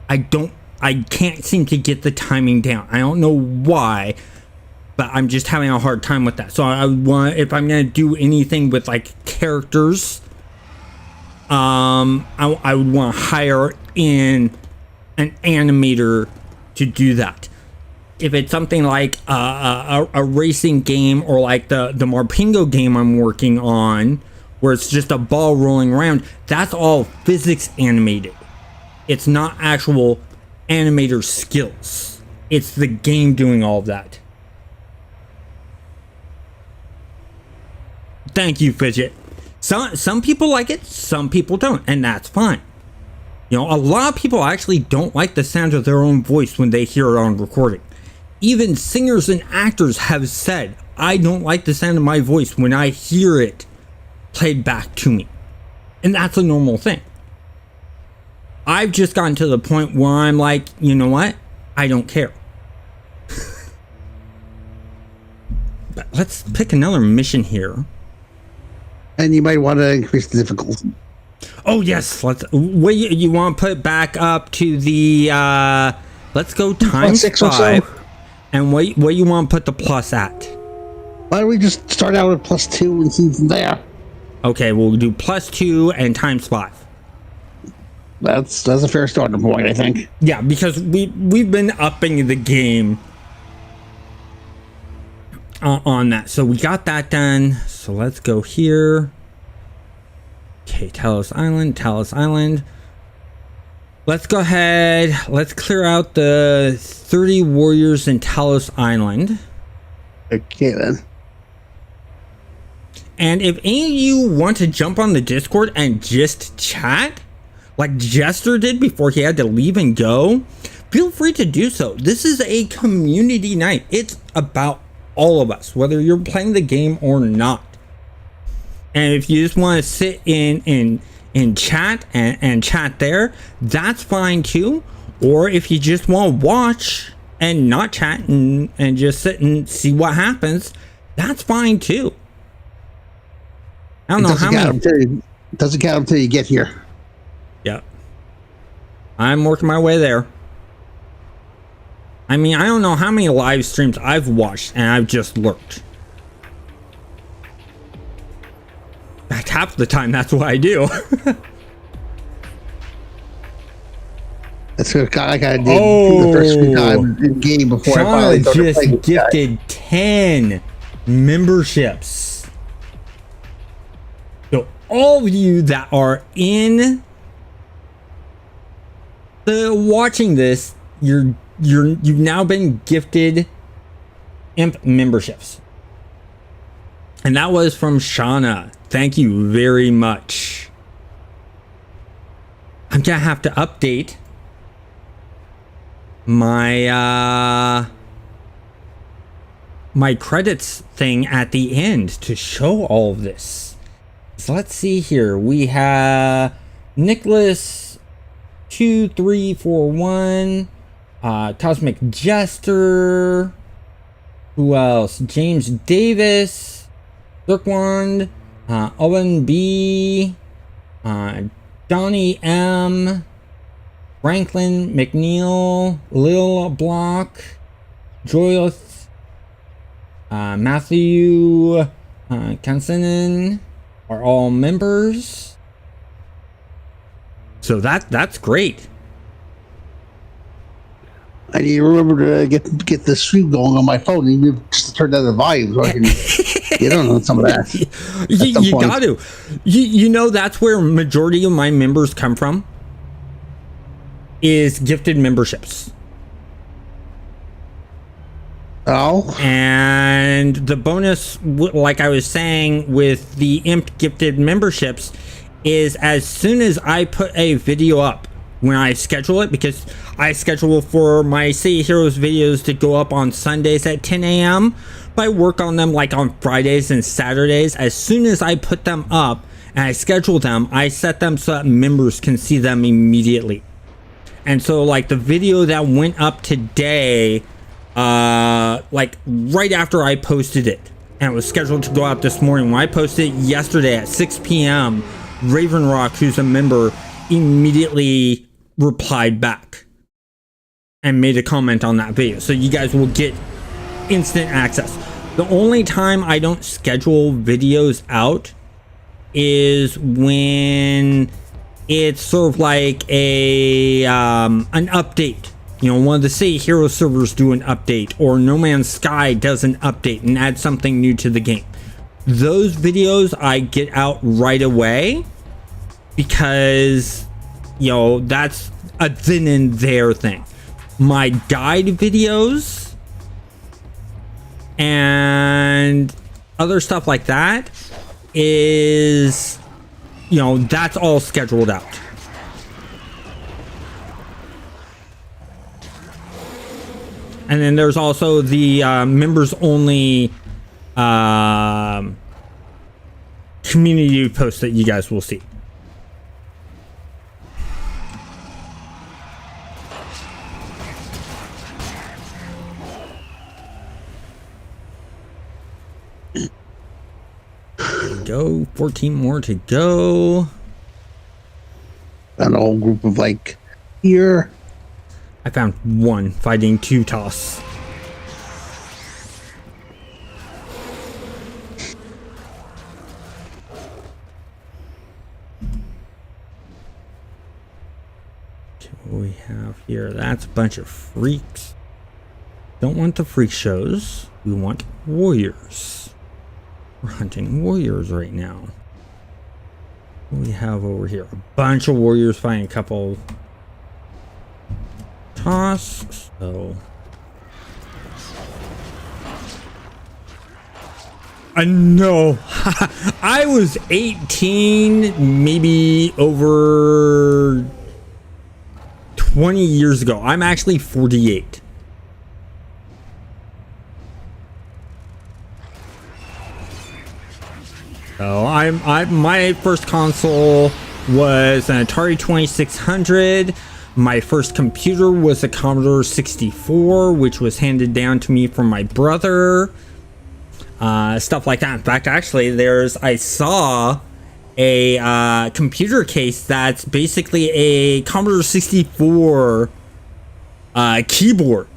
I don't I can't seem to get the timing down. I don't know why, but I'm just having a hard time with that. So I want, if I'm gonna do anything with like characters, I would want to hire in an animator to do that. If it's something like a racing game, or like the Marpingo game I'm working on, where it's just a ball rolling around, that's all physics animated. It's not actual animator skills. It's the game doing all of that. Thank you, Fidget. Some people like it, some people don't, and that's fine. You know, a lot of people actually don't like the sound of their own voice when they hear it on recording. Even singers and actors have said, I don't like the sound of my voice when I hear it played back to me. And that's a normal thing. I've just gotten to the point where I'm like, you know what? I don't care. But let's pick another mission here. And you might want to increase the difficulty. Oh yes, let's. What you want to put back up to the? Let's go times 6 or 5. so. And what you want to put the plus at? Why don't we just start out with +2 and see from there? Okay, we'll do +2 and times 5. That's a fair starting point, I think. Yeah, because we've been upping the game on that. So we got that done. So let's go here. Okay, Talos Island. Let's go ahead. Let's clear out the 30 warriors in Talos Island. Okay, then. And if any of you want to jump on the Discord and just chat, like Jester did before he had to leave and go, feel free to do so. This is a community night. It's about all of us, whether you're playing the game or not. And if you just want to sit in chat and chat there, that's fine too. Or if you just want to watch and not chat and just sit and see what happens, that's fine too. I don't know how many. It doesn't count until you get here. Yep. I'm working my way there. I mean, I don't know how many live streams I've watched and I've just lurked. In fact, half the time that's what I do. That's what I did the first few times in game before Shauna I finally started playing just gifted 10 memberships. So all of you that are in the watching this, you've now been gifted imp memberships. And that was from Shauna. Thank you very much. I'm gonna have to update my my credits thing at the end to show all of this. So let's see here. We have Nicholas 2341, Cosmic Jester. Who else? James Davis, Dirkwand, Owen B, Donnie M, Franklin McNeil, Lil Block, Joyous, Matthew Kansanen are all members. So that's great. I need to remember to get the stream going on my phone, even just to turn down the volume so I can get on some of that. You got to. You know, that's where majority of my members come from, is gifted memberships. Oh. And the bonus, like I was saying, with the imp gifted memberships, is as soon as I put a video up, when I schedule it, because I schedule for my City Heroes videos to go up on Sundays at 10 a.m. but I work on them like on Fridays and Saturdays. As soon as I put them up and I schedule them, I set them so that members can see them immediately. And so like the video that went up today, like right after I posted it, and it was scheduled to go out this morning, when I posted it yesterday at 6 p.m, Raven Rock, who's a member, immediately replied back and made a comment on that video. So you guys will get instant access. The only time I don't schedule videos out is when it's sort of like an update. You know, one of the Say Hero servers do an update, or No Man's Sky does an update and add something new to the game. Those videos I get out right away because, you know, that's a then and there thing. My guide videos and other stuff like that is, you know, that's all scheduled out. And then there's also the members only community posts that you guys will see. There we go. 14 more to go. An whole group of like here. I found one fighting two toss. What we have here, that's a bunch of freaks. Don't want the freak shows. We want warriors. We're hunting warriors right now. What do we have over here? A bunch of warriors fighting a couple toss. So no. I was 18 maybe over 20 years ago. I'm actually 48. So my first console was an Atari 2600. My first computer was a Commodore 64, which was handed down to me from my brother. Stuff like that. In fact, actually, I saw a computer case that's basically a Commodore 64 keyboard,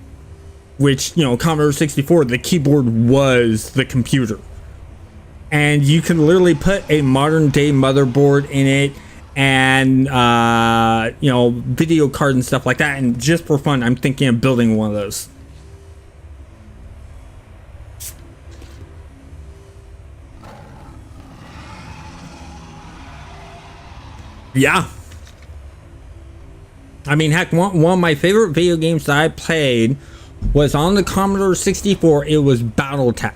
which, you know, Commodore 64, the keyboard was the computer. And you can literally put a modern day motherboard in it and, you know, video card and stuff like that. And just for fun, I'm thinking of building one of those. Yeah. I mean, heck, one of my favorite video games that I played was on the Commodore 64. It was Battletech.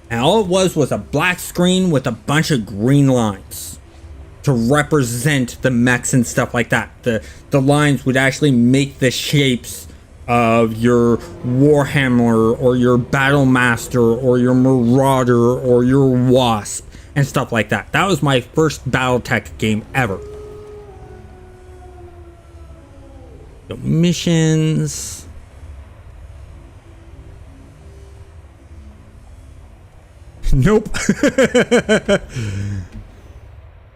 And all it was a black screen with a bunch of green lines to represent the mechs and stuff like that. The lines would actually make the shapes of your Warhammer or your Battlemaster or your Marauder or your Wasp and stuff like that. That was my first Battletech game ever. So missions. Nope.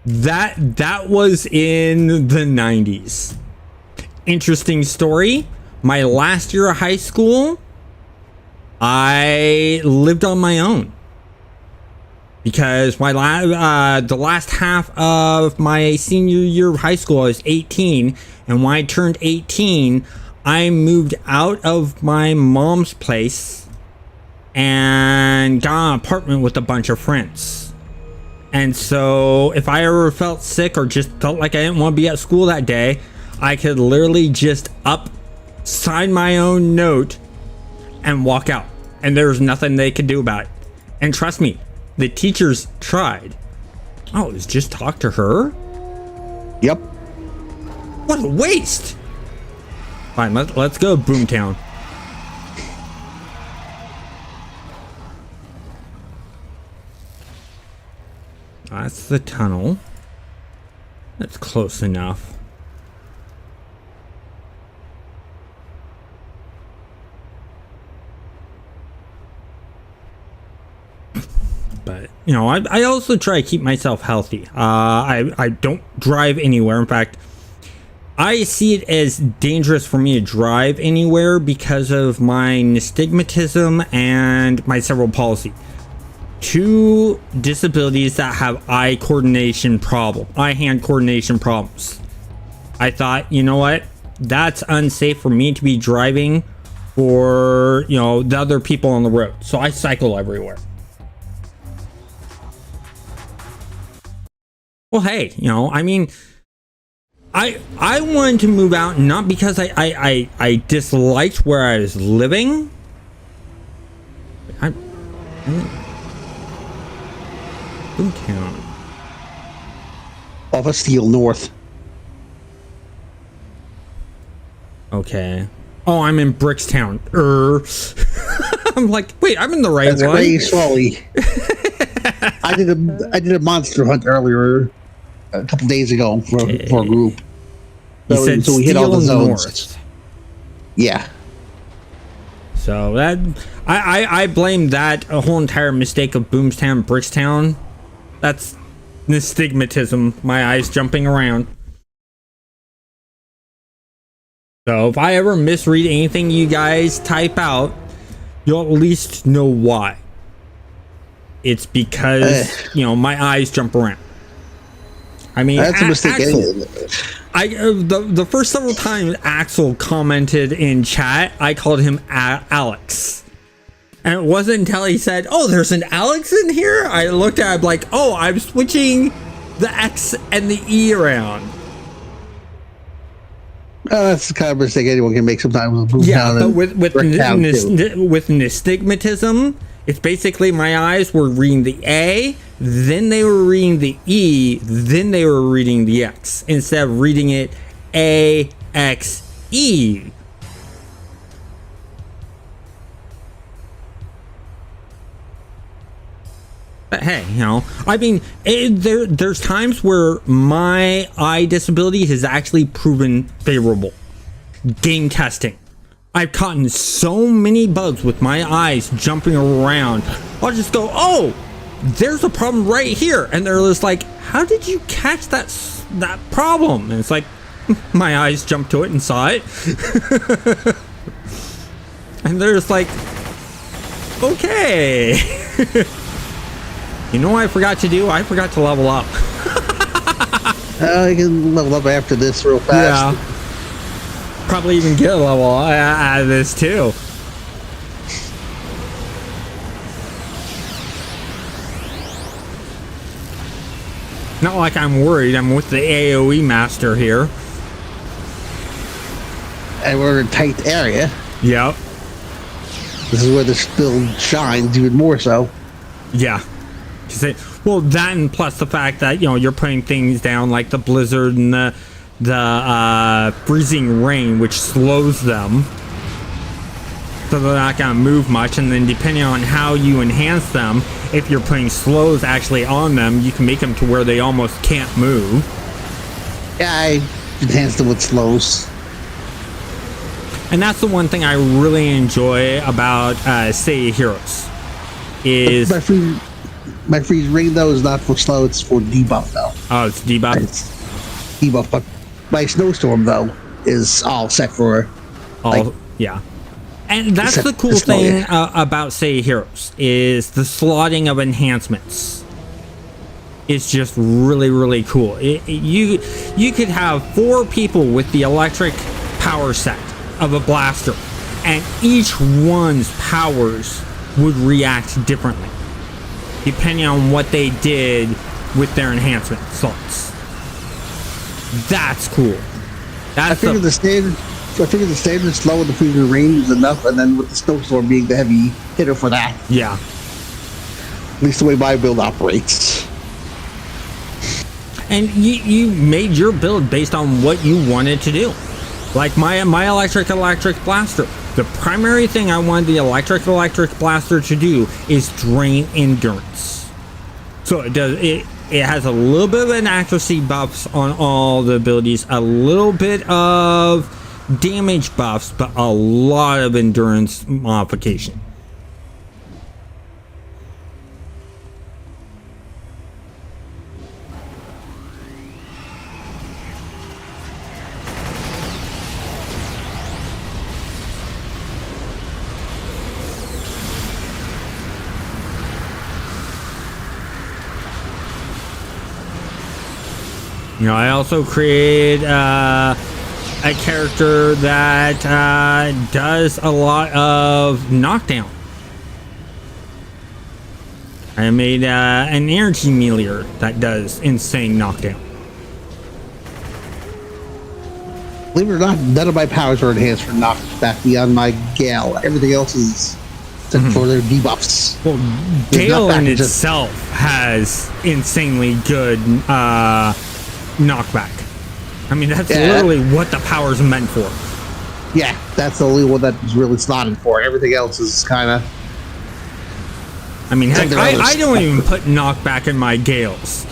That was in the 90s. Interesting story. My last year of high school, I lived on my own because the last half of my senior year of high school, I was 18, and when I turned 18, I moved out of my mom's place and got an apartment with a bunch of friends. And so if I ever felt sick or just felt like I didn't want to be at school that day, I could literally just sign my own note and walk out. And there was nothing they could do about it. And trust me, the teachers tried. Oh, it was just talk to her? Yep. What a waste. Fine, let's go Boomtown. That's the tunnel. That's close enough. But, you know, I also try to keep myself healthy. I don't drive anywhere. In fact, I see it as dangerous for me to drive anywhere because of my nystagmatism and my cerebral palsy. 2 disabilities that have eye-hand coordination problems. I thought, you know what? That's unsafe for me to be driving for, you know, the other people on the road. So I cycle everywhere. Well, hey, you know, I mean, I wanted to move out not because I disliked where I was living. Boomtown. Off of Steel North. Okay. Oh, I'm in Brickstown. I'm like, wait, I'm in the right one. That's Gray Swally. I did a monster hunt earlier, a couple days ago for a group. So we hit all the zones. North. Yeah. So that I blame that a whole entire mistake of Boomstown, Brickstown. That's nystagmatism. My eyes jumping around. So if I ever misread anything you guys type out, you'll at least know why. It's because you know my eyes jump around. I mean, that's a mistake. The first several times Axel commented in chat, I called him Alex. And it wasn't until he said, "Oh, there's an Alex in here." I looked at him like, "Oh, I'm switching the X and the E around." That's the kind of mistake anyone can make sometimes. Yeah, but with nystagmatism, it's basically my eyes were reading the A, then they were reading the E, then they were reading the X, instead of reading it A, X, E. But hey, you know, I mean, there's times where my eye disability has actually proven favorable. Game testing. I've caught in so many bugs with my eyes jumping around. I'll just go, oh, there's a problem right here. And they're just like, how did you catch that problem? And it's like, my eyes jumped to it and saw it. And they're just like, okay. You know what I forgot to do? I forgot to level up. I can level up after this real fast. Yeah. Probably even get a level out of this too. Not like I'm worried. I'm with the AoE master here. And we're in a tight area. Yep. This is where the build shines even more so. Yeah. Well, that and plus the fact that, you know, you're putting things down like the blizzard and the freezing rain, which slows them, so they're not gonna move much. And then depending on how you enhance them, if you're putting slows actually on them, you can make them to where they almost can't move. Yeah, I enhanced them with slows. And that's the one thing I really enjoy about Say Heroes is my freeze ring though is not for slow, it's for debuff though. Oh, it's debuff. It's debuff, but my snowstorm though is all set for yeah. And that's the cool thing about Say Heroes is the slotting of enhancements. It's just really, really cool. You could have 4 people with the electric power set of a blaster, and each one's powers would react differently depending on what they did with their enhancement slots. That's cool. I figured the standard slow and the freezing rain is enough, and then with the snowstorm being the heavy hitter for that. Yeah. At least the way my build operates. And you made your build based on what you wanted to do. Like my electric blaster. The primary thing I wanted the electric blaster to do is drain endurance. So it has a little bit of an accuracy buffs on all the abilities, a little bit of damage buffs, but a lot of endurance modification. You know, I also created a character that does a lot of knockdown. I made an energy meter that does insane knockdown. Believe it or not, none of my powers are enhanced for knockback beyond my Gale. Everything else is set for their debuffs. Well, Gale in itself has insanely good knockback. I mean, that's literally what the power's meant for. Yeah, that's the only one that's really slotted for. Everything else is kind of... I mean, heck, I don't even put knockback in my Gales.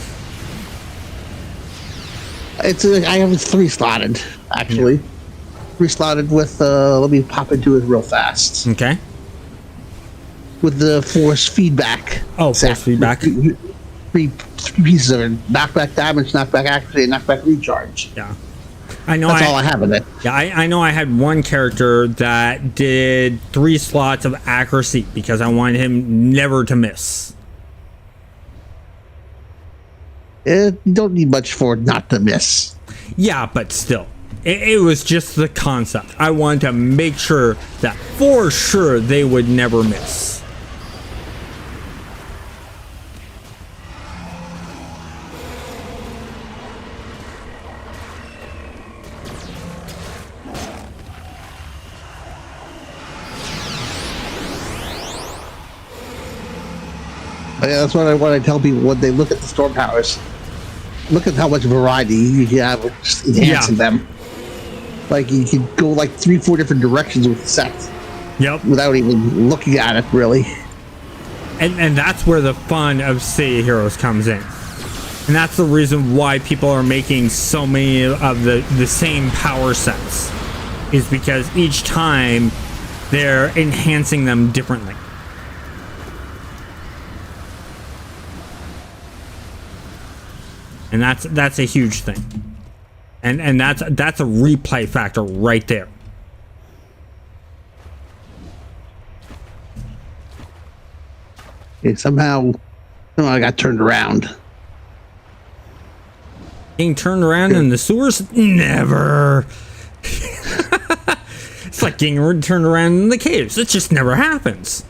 I have 3 slotted, actually. 3 slotted with, let me pop into it real fast. Okay. With the force feedback. Oh, force feedback. 3 pieces of it. Knockback damage, knockback accuracy, and knockback recharge. Yeah. I know. That's all I have in it. Yeah, I know I had one character that did 3 slots of accuracy because I wanted him never to miss. You don't need much for it not to miss. Yeah, but still. It was just the concept. I wanted to make sure that for sure they would never miss. Yeah, that's what I tell people when they look at the storm powers. Look at how much variety you have with just enhancing them. Like you can go like 3-4 different directions with the set. Yep. Without even looking at it, really. And that's where the fun of City of Heroes comes in. And that's the reason why people are making so many of the same power sets. Is because each time they're enhancing them differently. And that's a huge thing. And that's a replay factor right there. Okay, somehow I got turned around. Being turned around in the sewers? Never. It's like getting turned around in the caves. It just never happens.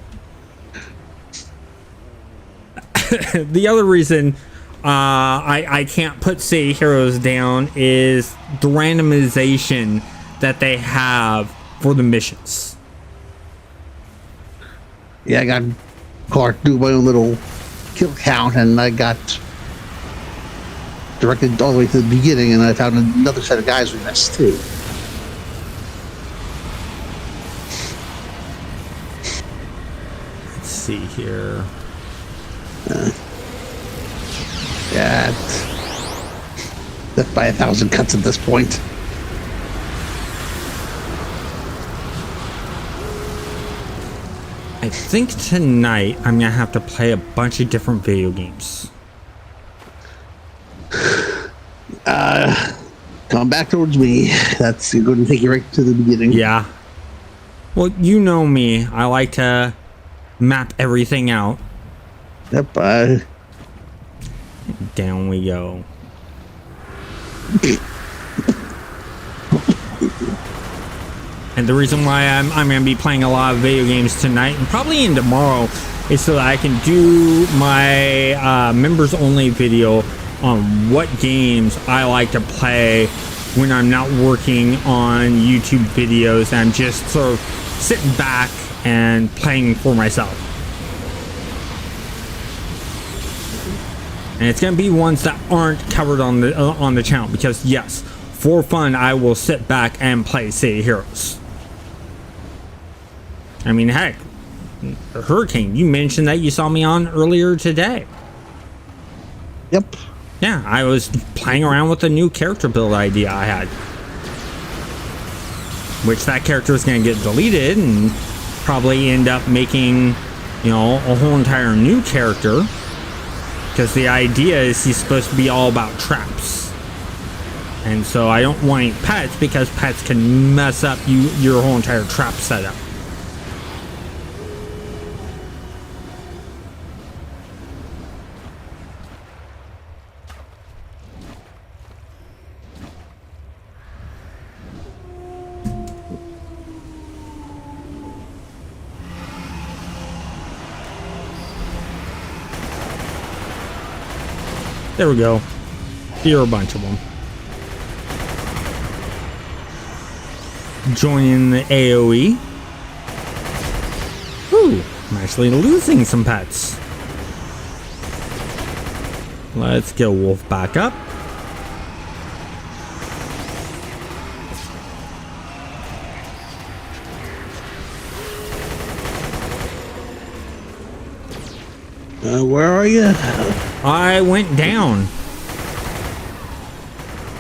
The other reason I can't put City Heroes down is the randomization that they have for the missions. Yeah, I got caught doing my own little kill count, and I got directed all the way to the beginning, and I found another set of guys we missed too. Let's see here. Yeah, death by 1,000 cuts at this point. I think tonight I'm gonna have to play a bunch of different video games. Come back towards me. That's going to take you right to the beginning. Yeah. Well, you know me. I like to map everything out. Yep. Down we go. And the reason why I'm going to be playing a lot of video games tonight and probably in tomorrow is so that I can do my members only video on what games I like to play when I'm not working on YouTube videos. I'm just sort of sitting back and playing for myself. And it's going to be ones that aren't covered on the channel because yes, for fun I will sit back and play City of Heroes. I mean, heck, Hurricane, you mentioned that you saw me on earlier today. Yep. Yeah, I was playing around with a new character build idea I had. Which that character is going to get deleted and probably end up making, you know, a whole entire new character. Because the idea is he's supposed to be all about traps. And so I don't want any pets because pets can mess up your whole entire trap setup. There we go. Here are a bunch of them. Joining the AoE. Ooh, I'm actually losing some pets. Let's get Wolf back up. Where are you? I went down.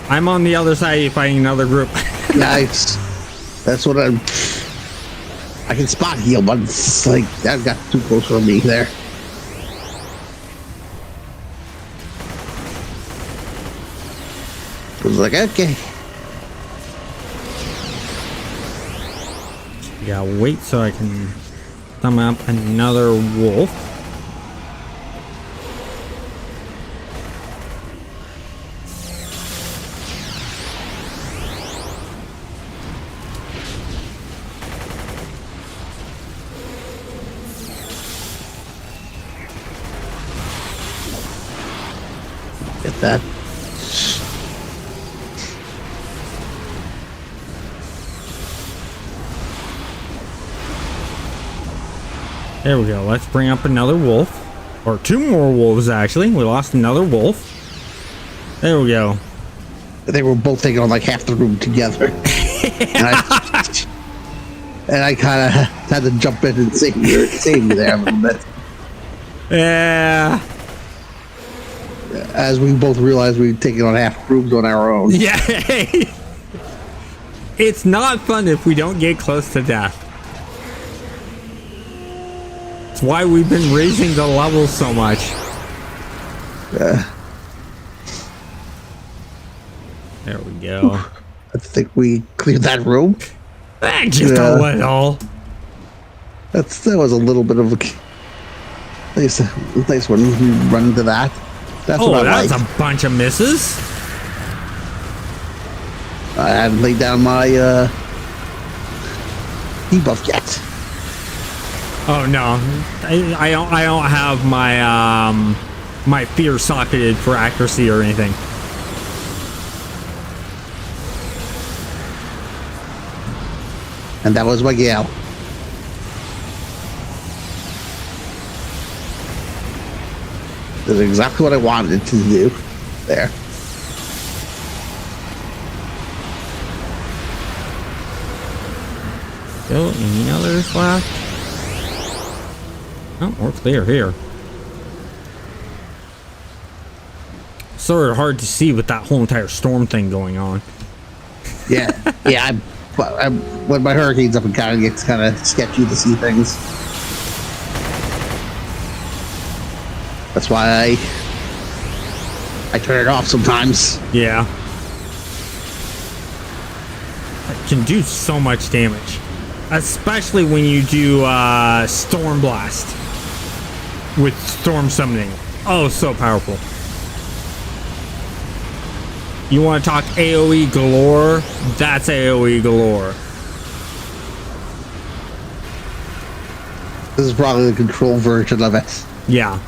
I'm on the other side fighting another group. Nice. That's what I can spot heal, but it's like that got too close for me there. I was like, okay. Yeah, wait so I can thumb up another wolf. Get that. There we go. Let's bring up another wolf. Or two more wolves, actually. We lost another wolf. There we go. They were both taking on like half the room together. And I kind of had to jump in and save you there a little bit. Yeah. As we both realized we'd taken on half rooms on our own. Yeah. It's not fun if we don't get close to death. It's why we've been raising the levels so much. There we go. I think we cleared that room. Just a little. That was a little bit of a nice one. You run into that. That's what I like. That's a bunch of misses. I haven't laid down my debuff yet. Oh no, I don't have my my fear socketed for accuracy or anything. And that was my gal. That's exactly what I wanted it to do. There. Still any others left? Oh, we're clear here. Sort of hard to see with that whole entire storm thing going on. Yeah, yeah. When my hurricane's up, it kind of gets kind of sketchy to see things. That's why I turn it off sometimes. Yeah. It can do so much damage. Especially when you do Storm Blast with Storm Summoning. Oh, so powerful. You want to talk AoE galore? That's AoE galore. This is probably the control version of it. Yeah.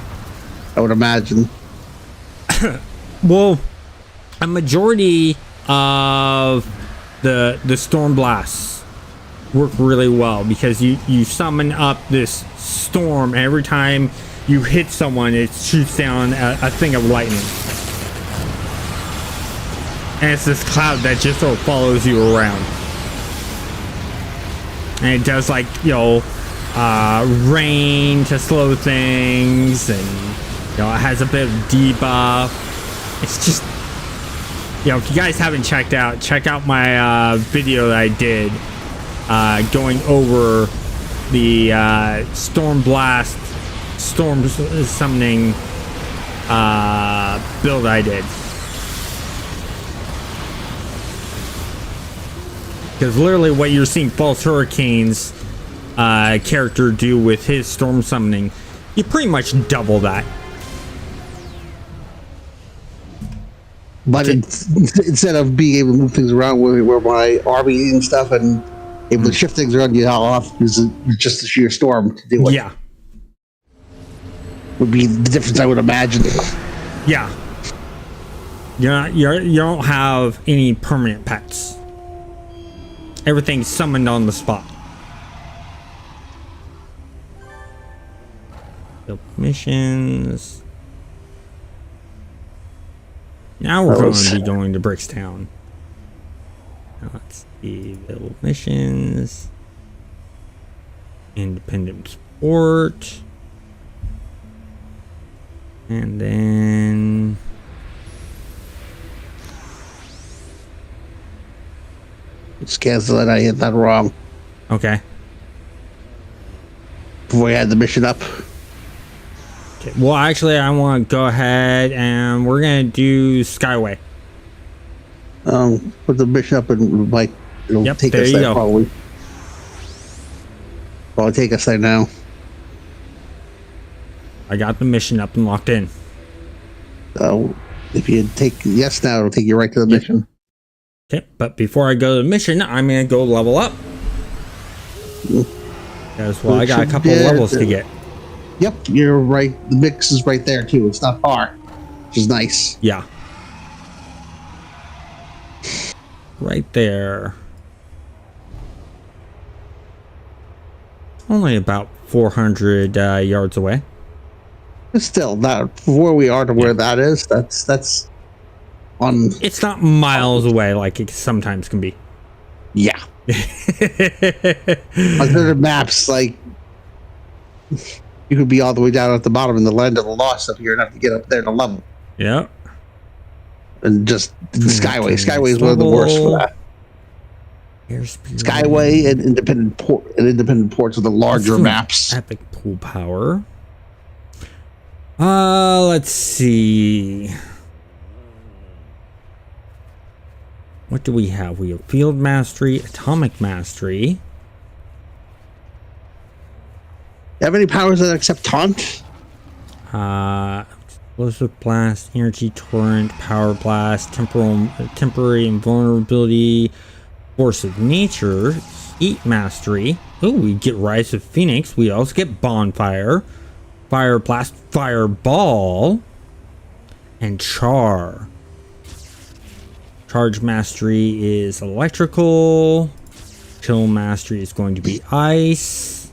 I would imagine. Well, a majority of the Storm Blasts work really well because you summon up this storm, and every time you hit someone, it shoots down a thing of lightning. And it's this cloud that just sort of follows you around. And it does, like, you know, rain to slow things, and, you know, it has a bit of debuff. It's just, you know, if you guys haven't check out my video that I did going over the Storm Blast, Storm Summoning build I did. Because literally what you're seeing False Hurricane's character do with his Storm Summoning, you pretty much double that. But instead of being able to move things around where my army and stuff and able to shift things around, you off is just the sheer storm to do it. Yeah. Would be the difference, I would imagine. Yeah. You don't have any permanent pets. Everything's summoned on the spot. Build missions. Now we're going to be going to Brickstown. Now let's see. Build missions. Independent sport. And then just cancel it. I hit that wrong. Okay. Before we had the mission up. Okay. Well, actually, I want to go ahead and we're gonna do Skyway. Put the mission up and like it'll take us there probably. Probably take us there now. I got the mission up and locked in. So if you take yes now, it'll take you right to the mission. Okay, but before I go to the mission, I'm gonna go level up. Because I got a couple of levels to get. Yep, you're right. The mix is right there too. It's not far, which is nice. Yeah. Right there. Only about 400 yards away. But still, not where we are to where that is. That's on. It's not miles away like it sometimes can be. Yeah. Under the maps, like you could be all the way down at the bottom in the land of the lost up here and have to get up there to level. Yeah. And just the Skyway. Skyway is one of the worst for that. Skyway and independent ports are the larger maps. Epic pool power. Let's see. What do we have? We have field mastery, atomic mastery. You have any powers that accept taunt? Explosive blast, energy torrent, power blast, temporary invulnerability, force of nature, heat mastery. Oh, we get rise of phoenix. We also get bonfire, fire blast, fireball, and char. Charge mastery is electrical. Chill mastery is going to be ice.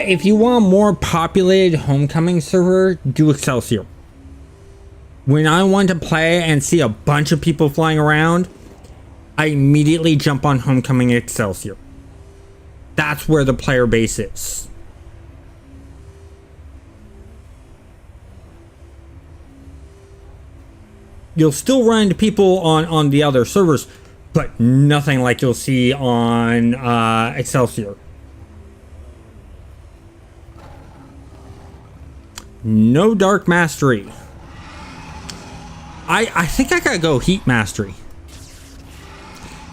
If you want a more populated homecoming server, do Excelsior. When I want to play and see a bunch of people flying around, I immediately jump on homecoming Excelsior. That's where the player base is. You'll still run into people on the other servers, but nothing like you'll see on Excelsior. No dark mastery. I think I gotta go heat mastery.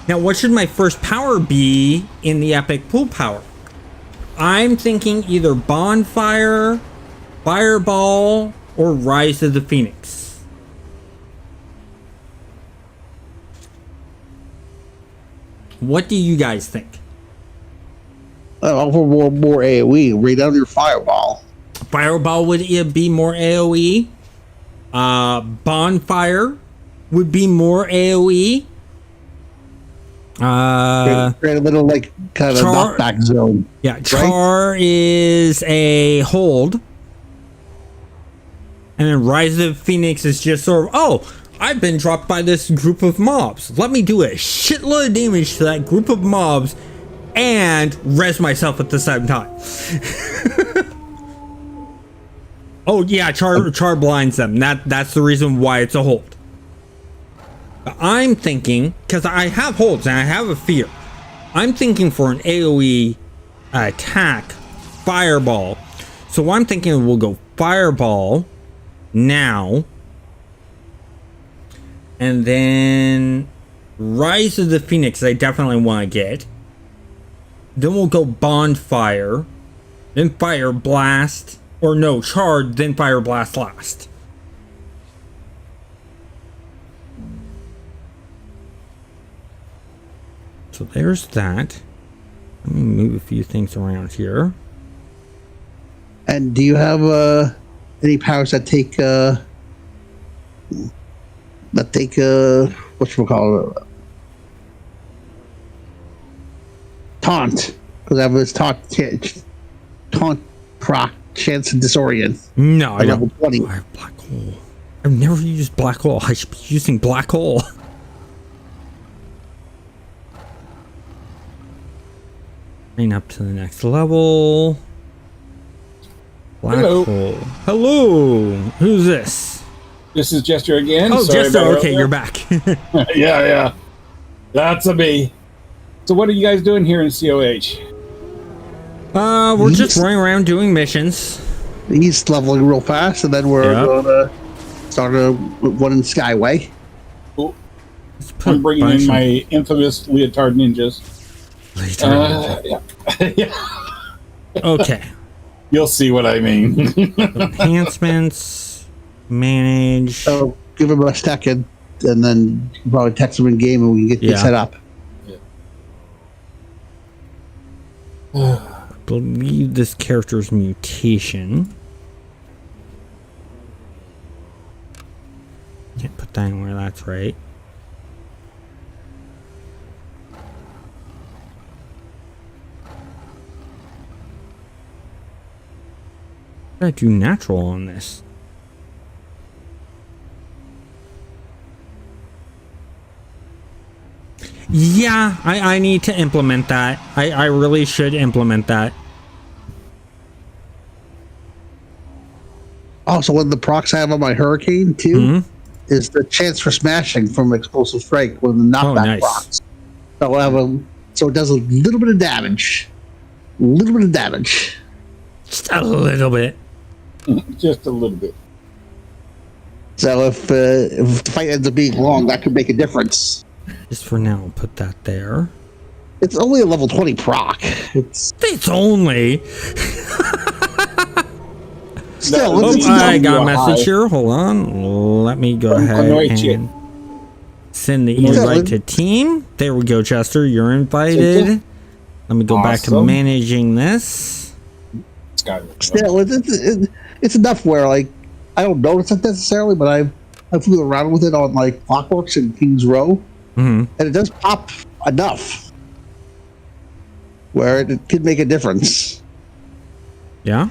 Now, what should my first power be in the epic pool power? I'm thinking either bonfire, fireball, or rise of the phoenix. What do you guys think? For more AoE, read out your fireball. Fireball would be more AoE. Bonfire would be more AoE. Create a little like kind of knockback zone. Yeah, char right? Is a hold. And then Rise of Phoenix is just sort of, oh, I've been dropped by this group of mobs. Let me do a shitload of damage to that group of mobs and res myself at the same time. Oh yeah, char blinds them. That's the reason why it's a hold. But I'm thinking, because I have holds and I have a fear, I'm thinking for an AoE attack, fireball. So I'm thinking we'll go fireball now, and then Rise of the Phoenix I definitely want to get. Then we'll go bonfire, then fire blast. Or no, charge, then fire blast last. So there's that. Let me move a few things around here. And do you have any powers that take whatchamacallit, taunt? Because I have this taunt proc, chance to disorient. No, I level don't. 20. I have black hole. I've never used black hole. I should be using black hole. Bring up to the next level. Black Hello. hole. Hello. Who's this? This is Jester again. Oh, Sorry Jester. about Okay, earlier. you're back. Yeah. That's a me. So what are you guys doing here in COH? We're just running around doing missions. He's leveling real fast, and then we're Yep. going to start one in Skyway. Cool. Let's put I'm a bringing bunch in of my infamous leotard ninjas. later. Yeah. Okay. You'll see what I mean. Enhancements. Manage. So give him a second, and then you can probably text him in game, and we can get you Yeah. set up. I believe this character's mutation. Can't put that anywhere, that's right. I do natural on this. Yeah, I need to implement that. I really should implement that. Also, one of the procs I have on my Hurricane too is the chance for smashing from explosive strike with the knockback nice. procs. So I'll have so it does a little bit of damage. Just a little bit. Just a little bit. So if the fight ends up being long, that could make a difference. Just for now, I'll put that there. It's only a level 20 proc. It's only. still. Oh, it's I got a You're message high. here. Hold on. Let me go ahead and send the Yeah, invite to team. There we go, Chester. You're invited. Let me go back to Awesome. managing this. Still, it's enough where like I don't notice it necessarily, but I've flew around with it on like Clockworks and Kings Row, and it does pop enough where it could make a difference. Yeah.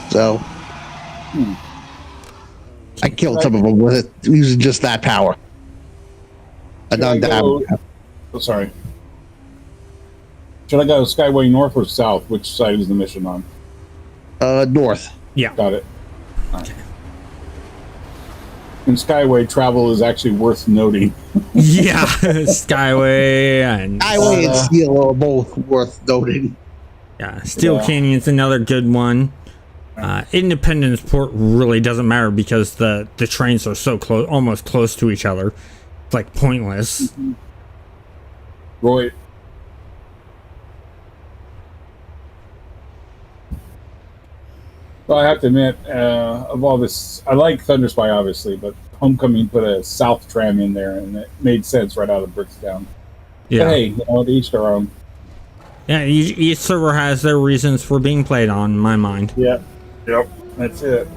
So I killed some of them with it using just that power. Should I go- Oh, sorry. Should I go Skyway north or south? Which side is the mission on? North. Yeah. Got it. Okay. In Skyway, travel is actually worth noting. Yeah. Skyway and Skyway and Steel are both worth noting. yeah, Steel Yeah. Canyon's another good one. Independence Port really doesn't matter because the trains are so close, almost close to each other. It's like pointless. Roy. Well, I have to admit, of all this, I like Thunderspy, obviously, but Homecoming put a South tram in there, and it made sense right out of Brickstown. Yeah. But hey, to each their own. Yeah, each server has their reasons for being played on, in my mind. Yeah. Yep. That's it.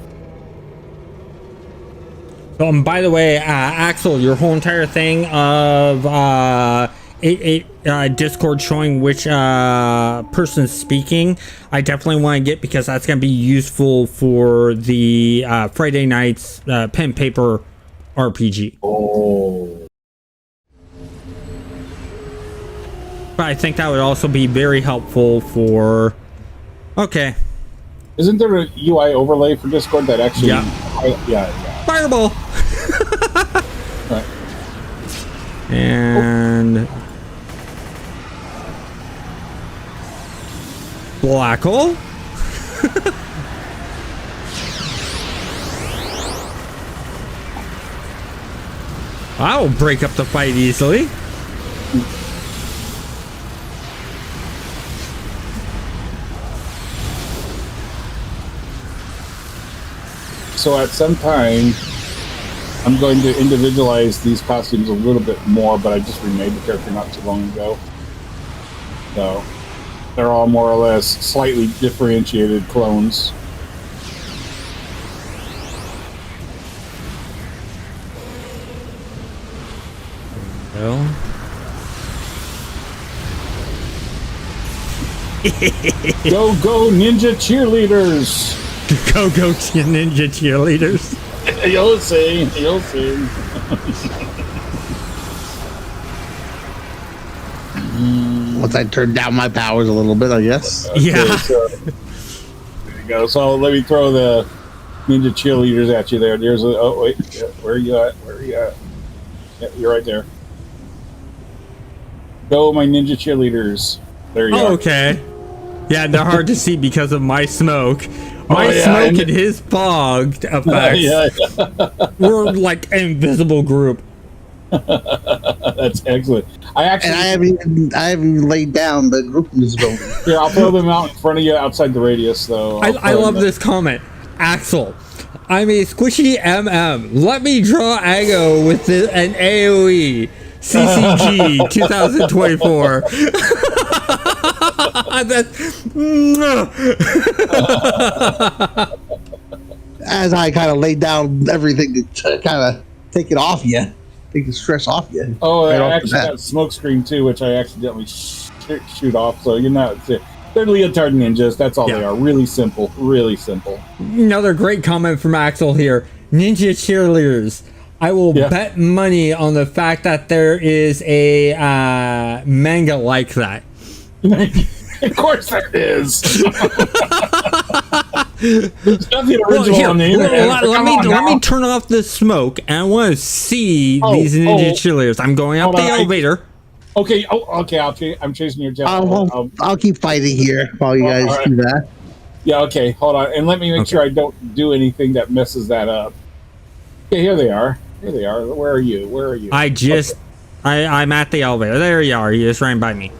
So, by the way, Axel, your whole entire thing of Discord showing which person's speaking, I definitely want to get because that's going to be useful for the Friday nights pen and paper RPG. Oh. But I think that would also be very helpful for... Okay. Isn't there a UI overlay for Discord that actually... Yeah. Yeah. Fireball! Right. And... Black hole? I'll break up the fight easily. So at some time, I'm going to individualize these costumes a little bit more, but I just remade the character not too long ago. So They're all more or less slightly differentiated clones. Well. Go ninja cheerleaders! Go ninja cheerleaders. You'll see. You'll see. Once I turn down my powers a little bit, I guess. Yeah. Okay, so, there you go. So let me throw the ninja cheerleaders at you there. There's a. Oh wait, yeah, where are you at? Where are you at? Yeah, you're right there. Go, my ninja cheerleaders. There you go. Okay. Yeah, they're hard to see because of my smoke. My smoke and his fog effects. We're like an invisible group. That's excellent. I haven't even laid down the group invisibility. Yeah, I'll throw them out in front of you outside the radius, though. I love this comment. Axel, I'm a squishy MM. Let me draw Ago with an AoE. CCG 2024. As I kind of laid down everything to kind of take it off you, take the stress off you. Oh, I actually got smoke screen too, which I accidentally shoot off. So you're not. They're leotard ninjas. That's all they are. Really simple. Really simple. Another great comment from Axel here. Ninja cheerleaders. I will bet money on the fact that there is a manga like that. Of course there is. There's nothing original on the internet. Let me turn off the smoke, and I want to see these ninja cheerleaders. I'm going up the elevator. Okay. Okay. I'm chasing your tail. I'll keep fighting here while you guys do that. Yeah. Okay. Hold on, and let me make sure I don't do anything that messes that up. Okay. Here they are. Here they are. Where are you? Where are you? I'm at the elevator. There you are. You just ran by me.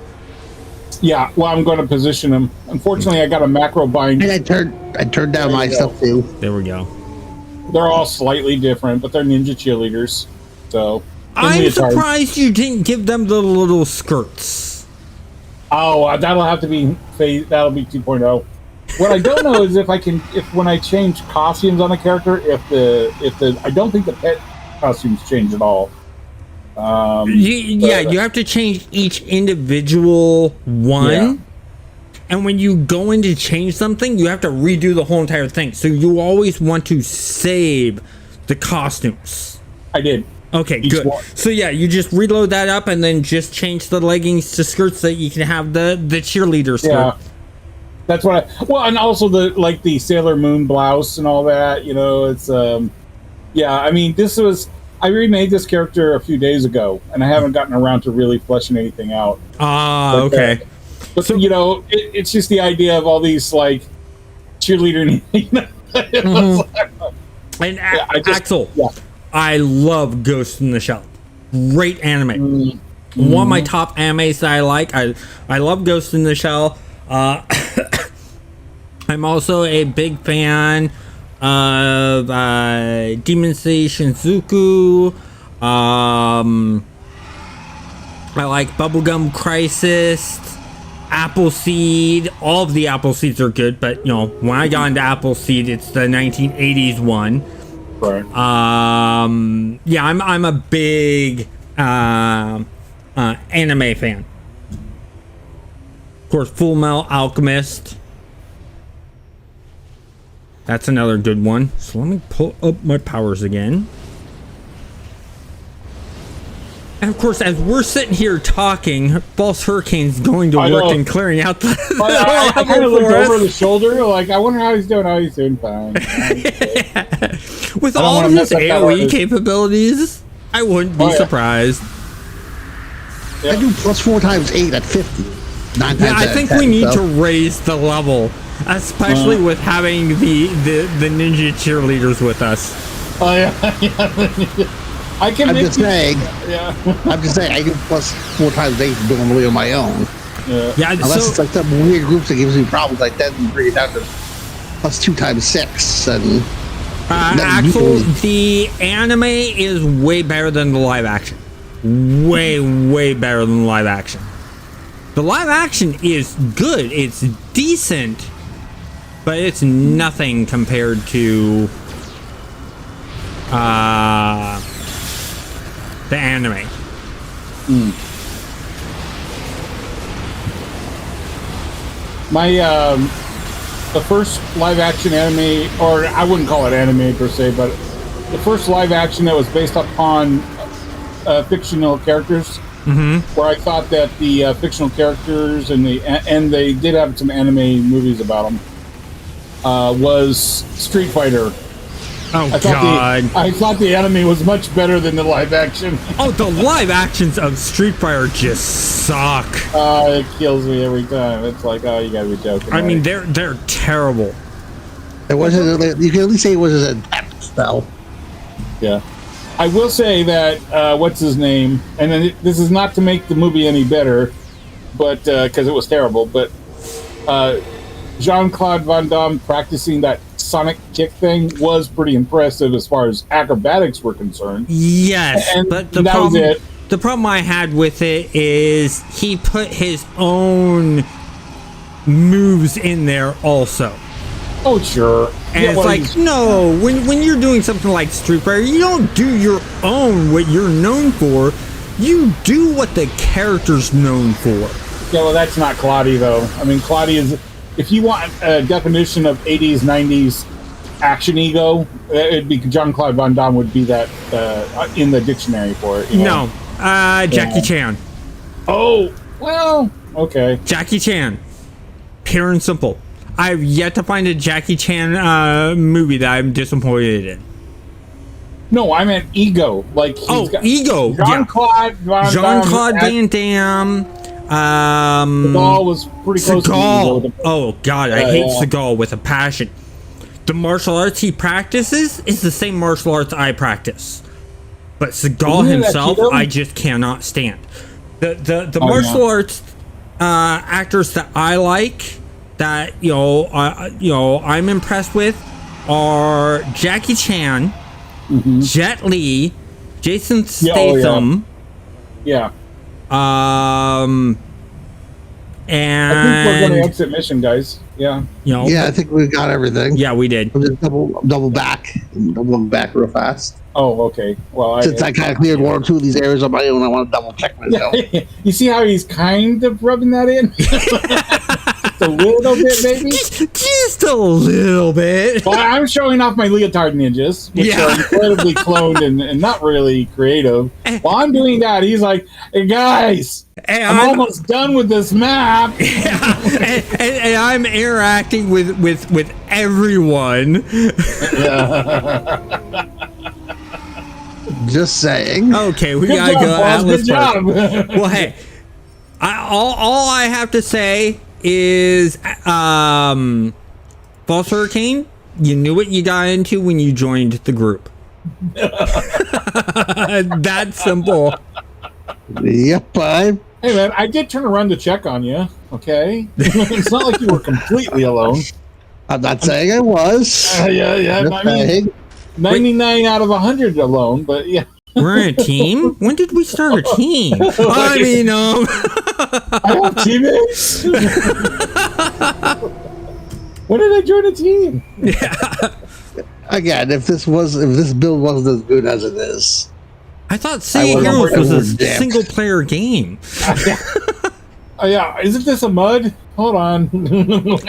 Yeah, well, I'm going to position them. Unfortunately, I got a macro bind. And I turned down my stuff too. There we go. They're all slightly different, but they're ninja cheerleaders. So I'm surprised you didn't give them the little skirts. Oh, that'll have to be 2.0. What I don't know is if when I change costumes on a character, I don't think the pet costumes change at all. You have to change each individual one. Yeah. And when you go in to change something, you have to redo the whole entire thing. So you always want to save the costumes. I did. Okay, good. One. So yeah, you just reload that up and then just change the leggings to skirts so that you can have the cheerleader skirt. Yeah. That's what and also the Sailor Moon blouse and all that, it's I mean, I remade this character a few days ago, and I haven't gotten around to really fleshing anything out. Okay. But so, it's just the idea of all these cheerleader. And Axel, I love Ghost in the Shell. Great anime. Mm-hmm. One of my top animes that I like. I love Ghost in the Shell. I'm also a big fan of Demon Slayer Shinjuku. I like Bubblegum Crisis, Appleseed. All of the Appleseeds are good, but when I got into Appleseed, it's the 1980s one. Right. I'm a big anime fan. Of course, Full Metal Alchemist. That's another good one. So let me pull up my powers again. And of course, as we're sitting here talking, False Hurricane's going to work and clearing out the I kind of looked over the shoulder, I wonder how he's doing. Oh, he's doing fine. With all of his AoE capabilities, I wouldn't be surprised. I do plus 4 times 8 at 50. I think we need to raise the level, especially with having the ninja cheerleaders with us. Oh yeah. I'm just saying, I do plus 4 times 8 normally on my own. Yeah. Unless it's some weird groups that gives me problems like that and bring it down to plus 2 times 6. And Axel, the anime is way better than the live action. Way better than the live action. The live action is good. It's decent, but it's nothing compared to the anime. My the first live action anime, or I wouldn't call it anime per se, but the first live action that was based upon fictional characters, where I thought that the fictional characters and they did have some anime movies about them, was Street Fighter. Oh, God. I thought the anime was much better than the live action. Oh, the live actions of Street Fighter just suck. It kills me every time. It's like, oh, you gotta be joking. I mean, they're terrible. It wasn't. You can at least say it was a depth, though. Yeah. I will say that, what's his name? And then this is not to make the movie any better, but because it was terrible, but Jean-Claude Van Damme practicing that Sonic kick thing was pretty impressive as far as acrobatics were concerned. Yes, and but the problem I had with it is he put his own moves in there also. Oh, sure. And it's like, no, when you're doing something like Street Fighter, you don't do your own, what you're known for. You do what the character's known for. Yeah, well, that's not Claudia, though. I mean, Claudia is... If you want a definition of 80s, 90s action ego, it'd be Jean-Claude Van Damme would be that in the dictionary for it. You know? No, Jackie Chan. Oh, well, okay. Jackie Chan. Pure and simple. I've yet to find a Jackie Chan movie that I'm disappointed in. No, I meant ego. Like ego. Jean-Claude Van Damme. Seagal was pretty close to Seagal. Oh God, I hate Seagal with a passion. The martial arts he practices is the same martial arts I practice, but Seagal himself, I just cannot stand. The martial arts actors that I like, that I'm impressed with, are Jackie Chan, Jet Li, Jason Statham. Yeah. And I think we're going to exit mission, guys. Yeah. Yeah, I think we got everything. Yeah, we did. We'll just double back real fast. Oh, okay. Well, since I kind of cleared one or two of these areas on my own, I want to double check myself. You see how he's kind of rubbing that in? Just a little bit, maybe? Just a little bit. Well, I'm showing off my leotard ninjas, which are incredibly cloned and not really creative. While I'm doing that, he's like, hey, guys, I'm almost done with this map. And I'm interacting with everyone. Just saying. Okay, we gotta go Atlas Park. Well, hey, all I have to say is, False Hurricane, you knew what you got into when you joined the group. That simple. Yep, Hey man, I did turn around to check on you. Okay, it's not like you were completely alone. I'm not saying I was. Yeah. I mean, 99 out of 100 alone, but yeah. We're in a team? When did we start a team? I mean, I have teammates. When did I join a team? Yeah. Again, if this build wasn't as good as it is, I thought City Heroes was a single player game. Oh yeah, isn't this a MUD? Hold on.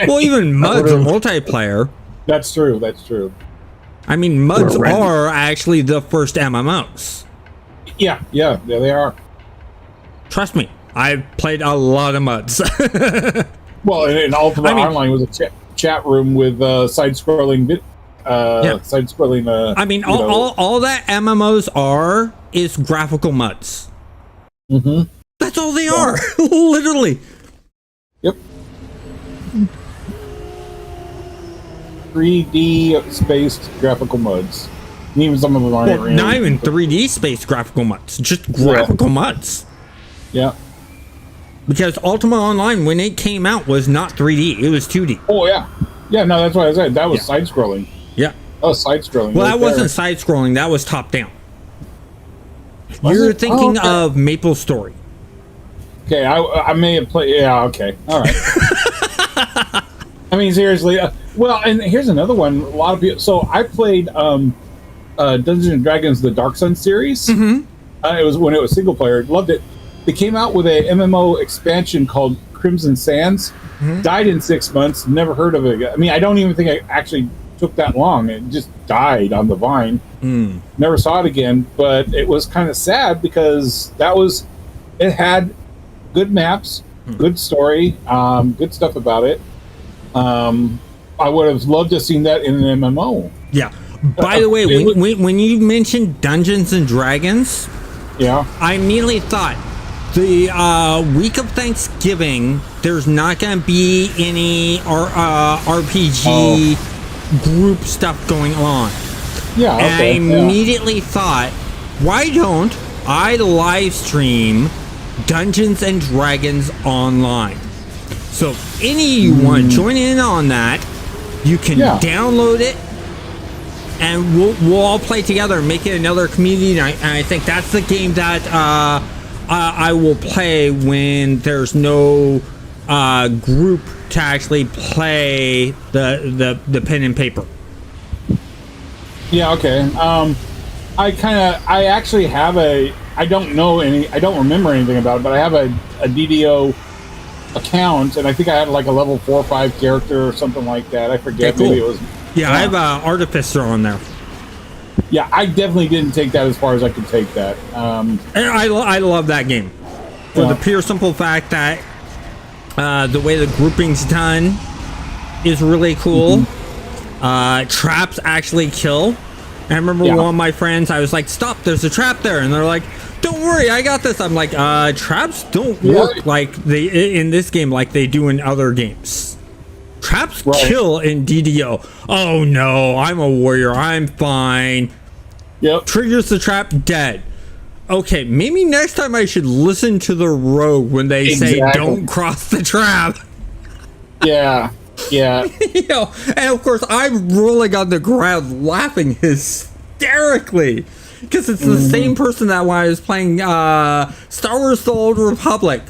Well, even MUD's a multiplayer. That's true. I mean, MUDs are actually the first MMOs. Yeah, they are. Trust me, I've played a lot of MUDs. Well, and Ultimate Online was a chat room with side-scrolling side-scrolling. I mean, all that MMOs are is graphical MUDs. Mm-hmm. That's all they are, literally. Yep. 3D spaced graphical MUDs. And even some of them aren't really. Not even 3D spaced graphical MUDs, just graphical MUDs. Yeah. Because Ultima Online, when it came out, was not 3D; it was 2D. Oh yeah, yeah. No, that's what I said. That was side-scrolling. Yeah. That was side-scrolling. Well, that wasn't side-scrolling. That was top-down. You're thinking of MapleStory. Okay, I may have played. Yeah, okay, all right. I mean, seriously. Well, and here's another one. A lot of people. So I played Dungeons and Dragons: The Dark Sun series. Mm-hmm. It was when it was single player. Loved it. They came out with a MMO expansion called Crimson Sands. Mm-hmm. Died in 6 months. Never heard of it. I mean, I don't even think it actually took that long. It just died on the vine. Never saw it again. But it was kind of sad because it had good maps, good story, good stuff about it. I would have loved to have seen that in an MMO. Yeah. By the way, when you mentioned Dungeons and Dragons, yeah, I immediately thought the week of Thanksgiving, there's not going to be any RPG group stuff going on. Yeah, okay, and I immediately thought, why don't I live stream Dungeons and Dragons online? So if any of you want to join in on that, you can download it, and we'll all play together and make it another community night. And I think that's the game that I will play when there's no group to actually play the pen and paper. Yeah, okay. I actually have I don't remember anything about it, but I have a DDO account, and I think I had like a level 4 or 5 character or something like that. I forget. Cool. Maybe it was. Yeah, I have Artificer on there. Yeah, I definitely didn't take that as far as I could take that. And I love that game for the pure simple fact that the way the grouping's done is really cool. Mm-hmm. Traps actually kill. I remember one of my friends, I was like, stop, there's a trap there. And they're like, don't worry, I got this. I'm like, traps don't work like they in this game like they do in other games. Traps kill in DDO. Oh no, I'm a warrior, I'm fine. Yep. Triggers the trap, dead. Okay, maybe next time I should listen to the rogue when they say don't cross the trap. Yeah. Yeah. You know, and of course I'm rolling on the ground laughing hysterically because it's the same person that when I was playing Star Wars: The Old Republic,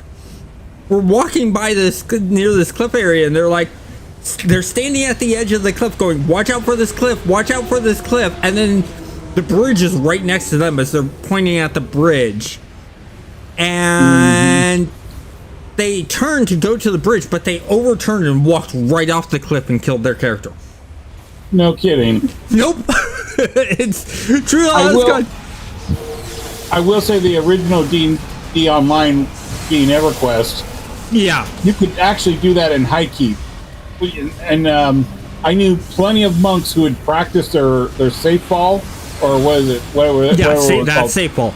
we're walking by near this cliff area, and they're standing at the edge of the cliff going, watch out for this cliff, watch out for this cliff, and then the bridge is right next to them as they're pointing at the bridge, and they turned to go to the bridge, but they overturned and walked right off the cliff and killed their character. No kidding. Nope. It's true. I will say the original D&D Online D EverQuest. Yeah. You could actually do that in High Keep. And I knew plenty of monks who would practice their safe fall, or what is it? That's safe fall.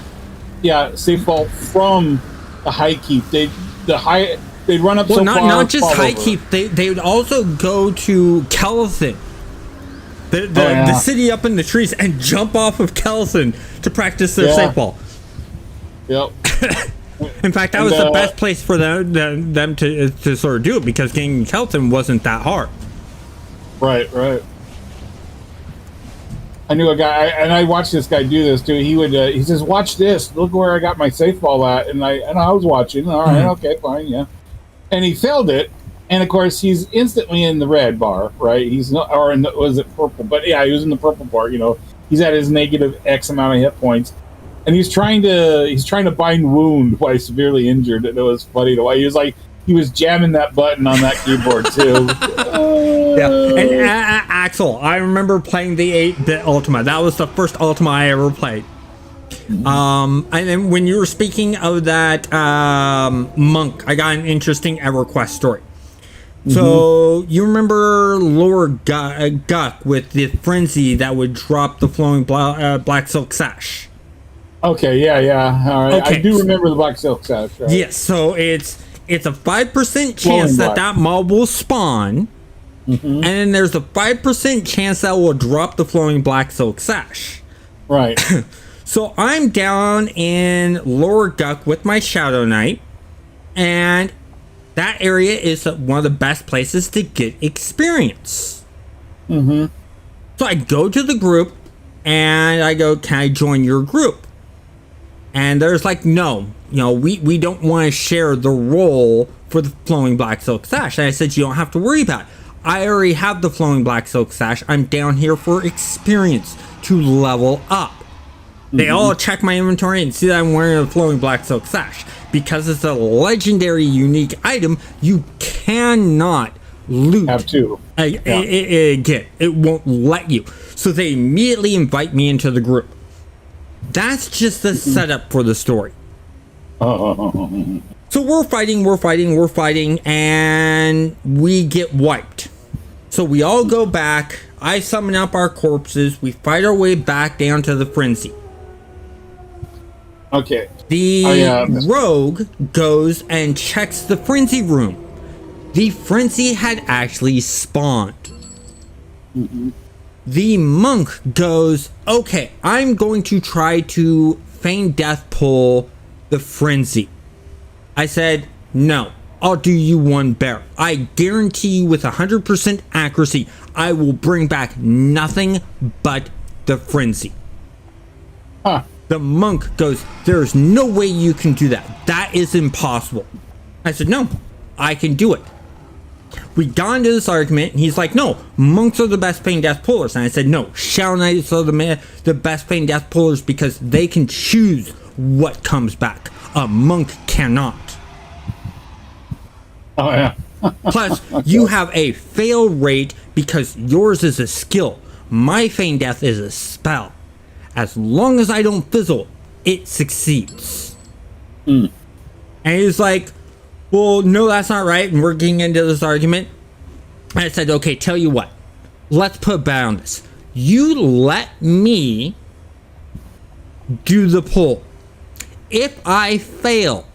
Yeah, safe fall from the High Keep. They'd run up not just High Keep. They would also go to Kelithan, the city up in the trees, and jump off of Kelithan to practice their safe fall. Yep. In fact, that was the best place for them to sort of do it, because getting Kelithan wasn't that hard. Right. I knew a guy, and I watched this guy do this too. He says, "Watch this. Look where I got my safe ball at." And I was watching. All right, okay, fine, yeah. And he failed it, and of course he's instantly in the red bar, right? He's not, or in the, was it purple? But yeah, he was in the purple bar. You know, he's at his negative X amount of hit points, and he's trying to bind wound while he's severely injured. And it was funny to watch. He was jamming that button on that keyboard too. Yeah, and Axel, I remember playing the 8-bit Ultima. That was the first Ultima I ever played. And then when you were speaking of that monk, I got an interesting EverQuest story. So you remember Lord Guck with the frenzy that would drop the flowing black silk sash? Okay, yeah. All right, okay. I do remember the black silk sash. Right? Yes, so it's a 5% chance that mob will spawn, and then there's a 5% chance that will drop the flowing black silk sash. Right. So I'm down in Lower Guck with my Shadow Knight, and that area is one of the best places to get experience. So I go to the group, and I go, "Can I join your group?" And there's like, "No, we don't want to share the role for the flowing black silk sash. And I said, you don't have to worry about it. I already have the flowing black silk sash. I'm down here for experience to level up. They all check my inventory and see that I'm wearing a flowing black silk sash. Because it's a legendary unique item, you cannot loot. Have to. Again, it won't let you. So they immediately invite me into the group. That's just the setup for the story. So we're fighting, and we get wiped. So we all go back. I summon up our corpses. We fight our way back down to the frenzy. Okay. The rogue goes and checks the frenzy room. The frenzy had actually spawned. The monk goes, okay, I'm going to try to feign death pull the frenzy. I said, no, I'll do you one better. I guarantee you with 100% accuracy, I will bring back nothing but the frenzy. The monk goes, there's no way you can do that. That is impossible. I said, no, I can do it. We got into this argument, and he's like, no, monks are the best pain death pullers. And I said, no, Shadow Knights are the best pain death pullers because they can choose what comes back. A monk cannot. Oh, yeah. Plus, you have a fail rate because yours is a skill. My feign death is a spell. As long as I don't fizzle, it succeeds. And he's like, well, no, that's not right. And we're getting into this argument. And I said, okay, tell you what. Let's put a bet on this. You let me do the pull. If I fail,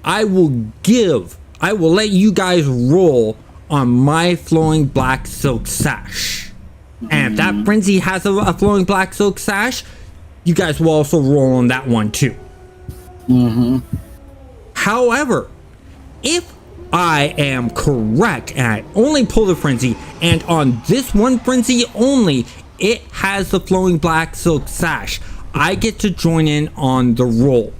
I will let you guys roll on my flowing black silk sash. And if that frenzy has a flowing black silk sash, you guys will also roll on that one too. However, if I am correct and I only pull the frenzy, and on this one frenzy only, it has the flowing black silk sash, I get to join in on the roll.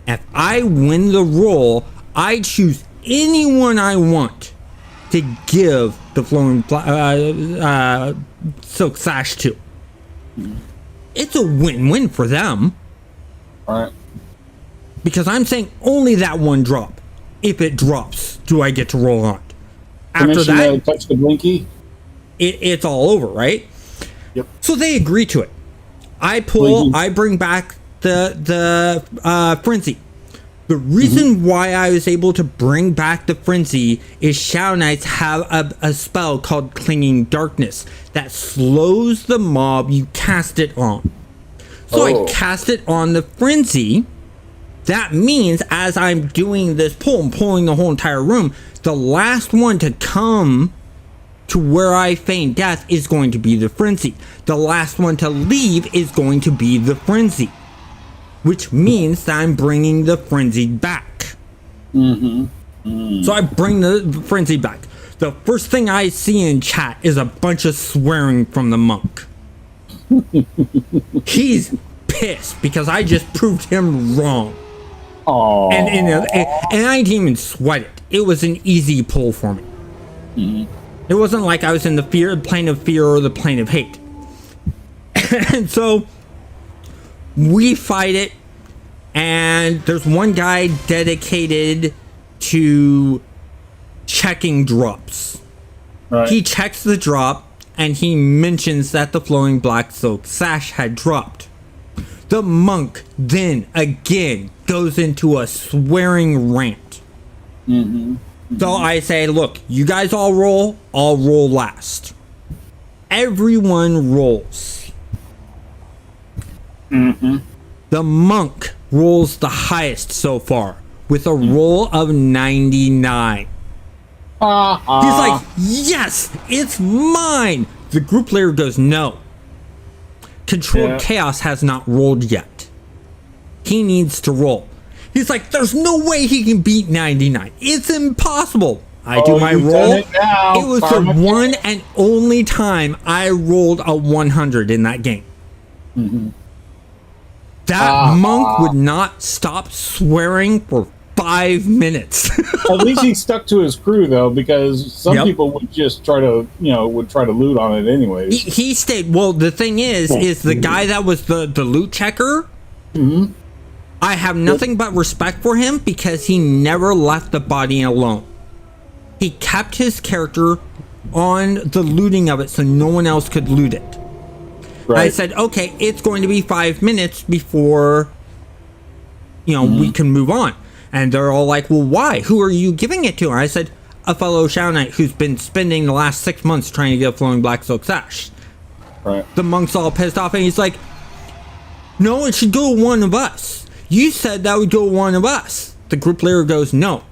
If I win the roll, I choose anyone I want to give the flowing silk sash to. It's a win-win for them. All right. Because I'm saying only that one drop. If it drops, do I get to roll on? After that, touch the blinky. It's all over, right? Yep. So they agree to it. I pull. I bring back the frenzy. The reason why I was able to bring back the frenzy is Shadow Knights have a spell called Clinging Darkness that slows the mob you cast it on. So I cast it on the frenzy. That means as I'm doing this pull, I'm pulling the whole entire room, the last one to come to where I feign death is going to be the frenzy. The last one to leave is going to be the frenzy. Which means that I'm bringing the frenzy back. So I bring the frenzy back. The first thing I see in chat is a bunch of swearing from the monk. He's pissed because I just proved him wrong. And I didn't even sweat it. It was an easy pull for me. It wasn't like I was in the plane of fear or the plane of hate. And so we fight it, and there's one guy dedicated to checking drops. Right. He checks the drop, and he mentions that the flowing black silk sash had dropped. The monk then again goes into a swearing rant. So I say, look, you guys all roll, I'll roll last. Everyone rolls. The monk rolls the highest so far with a roll of 99. He's like, yes, it's mine. The group leader goes, no. Controlled Chaos has not rolled yet. He needs to roll. He's like, there's no way he can beat 99. It's impossible. I do my roll. It was the one and only time I rolled a 100 in that game. That monk would not stop swearing for 5 minutes. At least he stuck to his crew, though, because some people would just try to, loot on it anyways. He stayed. Well, the thing is the guy that was the loot checker, I have nothing but respect for him because he never left the body alone. He kept his character on the looting of it so no one else could loot it. Right. I said, okay, it's going to be 5 minutes before, we can move on. And they're all like, well, why? Who are you giving it to? And I said, a fellow Shadow Knight who's been spending the last 6 months trying to get a flowing black silk sash. Right. The monk's all pissed off and he's like, no, it should go one of us. You said that would go one of us. The group leader goes, no.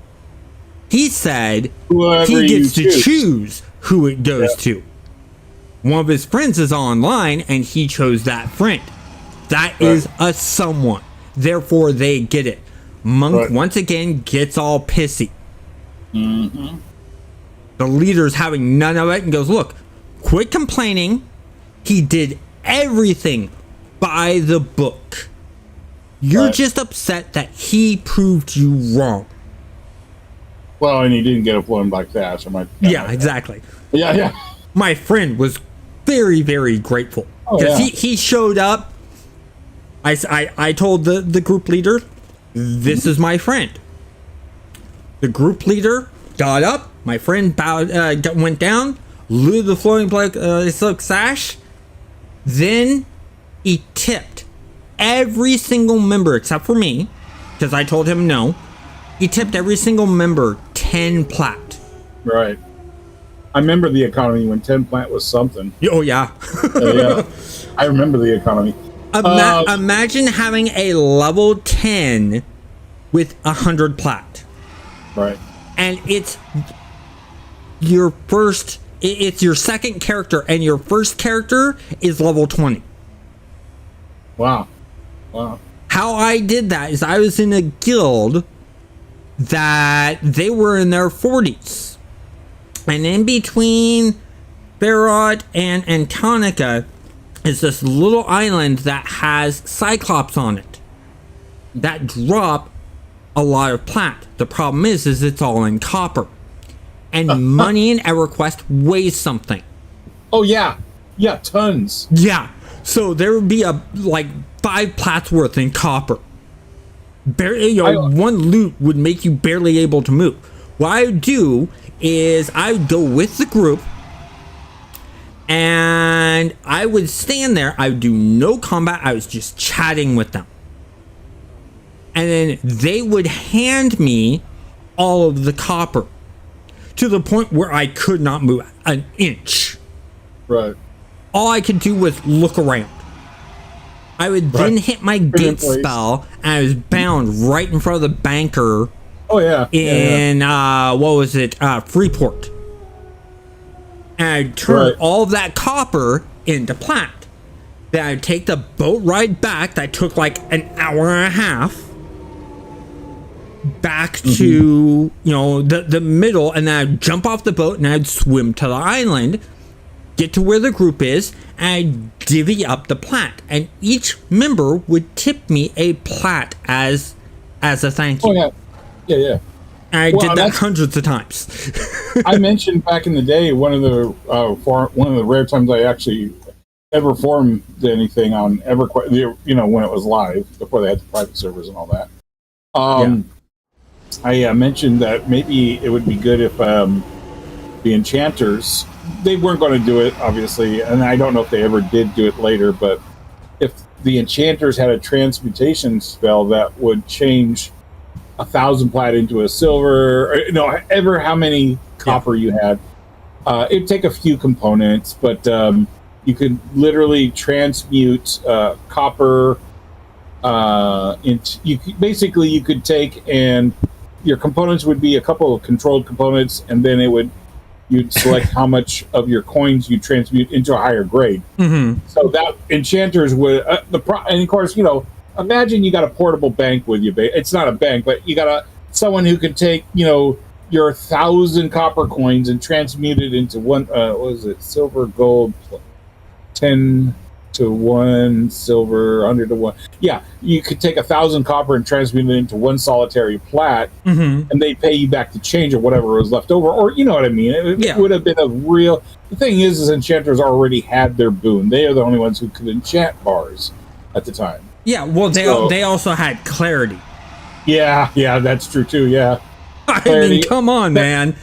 He said he gets to choose who it goes to. One of his friends is online and he chose that friend. That is a someone. Therefore, they get it. Monk once again gets all pissy. The leader's having none of it and goes, look, quit complaining. He did everything by the book. You're just upset that he proved you wrong. Well, and he didn't get a flowing black sash. Exactly. Yeah. My friend was very, very grateful because he showed up. I told the group leader, this is my friend. The group leader got up. My friend went down, looted the flowing black silk sash. Then he tipped every single member except for me, because I told him no. He tipped every single member 10 plat. Right. I remember the economy when 10 plat was something. Oh, yeah. I remember the economy. Imagine having a level 10 with 100 plat. Right. And it's your second character, and your first character is level 20. Wow. How I did that is I was in a guild that they were in their 40s. And in between Barot and Antonica is this little island that has Cyclops on it that drop a lot of plat. The problem is it's all in copper. And money in EverQuest weighs something. Oh, yeah. Yeah, tons. Yeah. So there would be 5 plats worth in copper. One loot would make you barely able to move. What I would do is I would go with the group and I would stand there. I would do no combat. I was just chatting with them. And then they would hand me all of the copper to the point where I could not move an inch. Right. All I could do was look around. I would then hit my gate spell and I was bound right in front of the banker. Oh, yeah. In, Freeport. And I'd turn all of that copper into plat. Then I'd take the boat ride back that took an hour and a half back to, the middle, and then I'd jump off the boat and I'd swim to the island, get to where the group is, and I'd divvy up the plat. And each member would tip me a plat as a thank you. Oh, yeah. Yeah. And I did that hundreds of times. I mentioned back in the day one of the rare times I actually ever formed anything on EverQuest, when it was live before they had the private servers and all that. I mentioned that maybe it would be good if the enchanters, they weren't going to do it obviously, and I don't know if they ever did do it later, but if the enchanters had a transmutation spell that would change 1,000 plat into a silver, or, how many copper you had. It'd take a few components, but you could literally transmute copper into. You could take, and your components would be a couple of controlled components, and then you'd select how much of your coins you transmute into a higher grade. So that enchanters would and of course, imagine you got a portable bank with you. It's not a bank, but you got someone who can take, your 1,000 copper coins and transmute it into one, silver, gold, 10 to 1 silver, 100 to 1. Yeah, you could take 1,000 copper and transmute it into 1 solitary plat, and they pay you back the change of whatever was left over. Or, you know what I mean? It would have been a real... The thing is enchanters already had their boon. They are the only ones who could enchant bars at the time. Yeah, well, they also had clarity. Yeah, that's true too. Yeah, clarity. I mean, come on, man.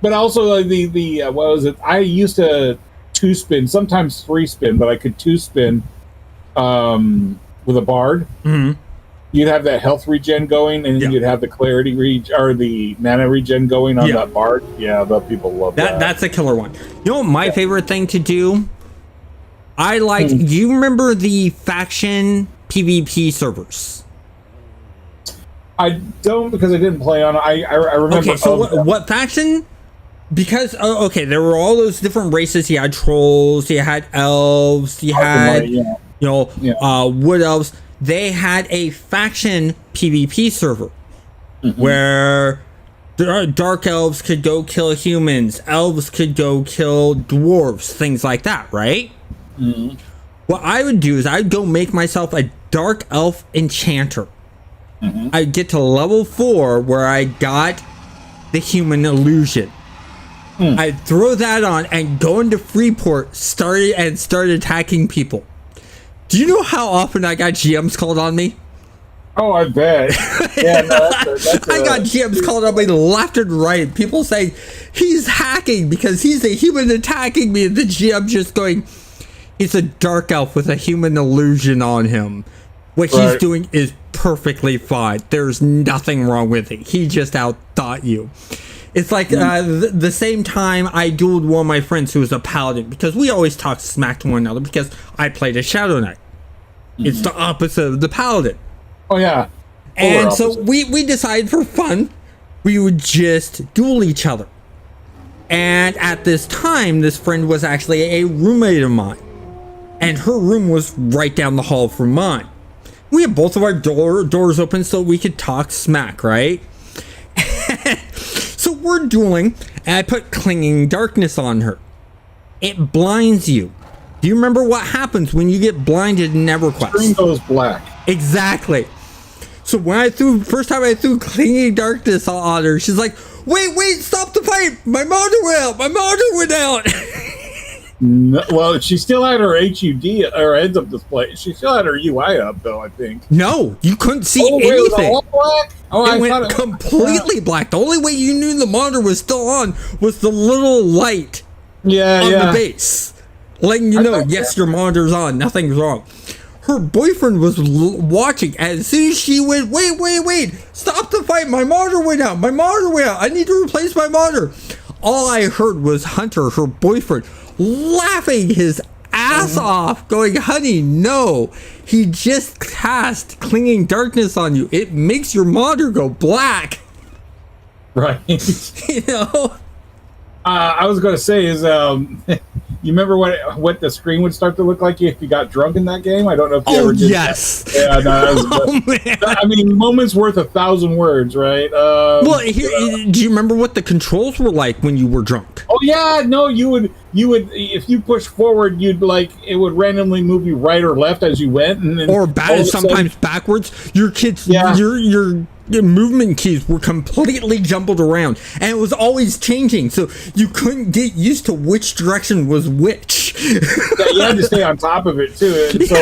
But also the what was it? I used to 2-spin, sometimes 3-spin, but I could 2-spin with a bard. You'd have that health regen going, and you'd have the clarity or the mana regen going on that bard. Yeah, the people love that. That's a killer one. You know what my favorite thing to do? I like. Do you remember the faction PvP servers? I don't, because I didn't play on it. I remember. Okay, so what faction? Because there were all those different races. You had trolls, you had elves, you had wood elves. They had a faction PvP server where dark elves could go kill humans, elves could go kill dwarves, things like that, right? What I would do is I'd go make myself a dark elf enchanter. I'd get to level 4 where I got the human illusion. I'd throw that on and go into Freeport, start attacking people. Do you know how often I got GMs called on me? Oh, I bet. Yeah, I got GMs called on me left and right. People saying he's hacking because he's a human attacking me, and the GM just going, he's a dark elf with a human illusion on him. What he's doing is perfectly fine. There's nothing wrong with it. He just outthought you. It's like the same time I dueled one of my friends who was a paladin, because we always talk smack to one another because I played a Shadow Knight. It's the opposite of the paladin. Oh, yeah. And so we decided for fun, we would just duel each other. And at this time, this friend was actually a roommate of mine. And her room was right down the hall from mine. We had both of our doors open so we could talk smack, right? So we're dueling, and I put Clinging Darkness on her. It blinds you. Do you remember what happens when you get blinded in EverQuest? Screen goes black. Exactly. So when first time I threw Clinging Darkness on her, she's like, wait, stop the fight! My monitor went out! No, well, she still had her HUD or heads-up display. She still had her UI up, though, I think. No, you couldn't see anything. It was all black? It went completely black. The only way you knew the monitor was still on was the little light on the base, letting you know, yes, your monitor's on, nothing's wrong. Her boyfriend was watching. As soon as she went, wait, stop the fight, my monitor went out, I need to replace my monitor. All I heard was Hunter, her boyfriend, laughing his ass off, going, honey, no, he just cast Clinging Darkness on you. It makes your monitor go black. Right. You know? I was going to say is, you remember what the screen would start to look like if you got drunk in that game? I don't know if you ever did. Yes. That. Yeah, no, man. I mean, moments worth 1,000 words, right? Well, do you remember what the controls were like when you were drunk? Oh yeah, no, you would if you push forward, it would randomly move you right or left as you went, and or sometimes backwards. Your your movement keys were completely jumbled around, and it was always changing, so you couldn't get used to which direction was which. Yeah, you had to stay on top of it too. And so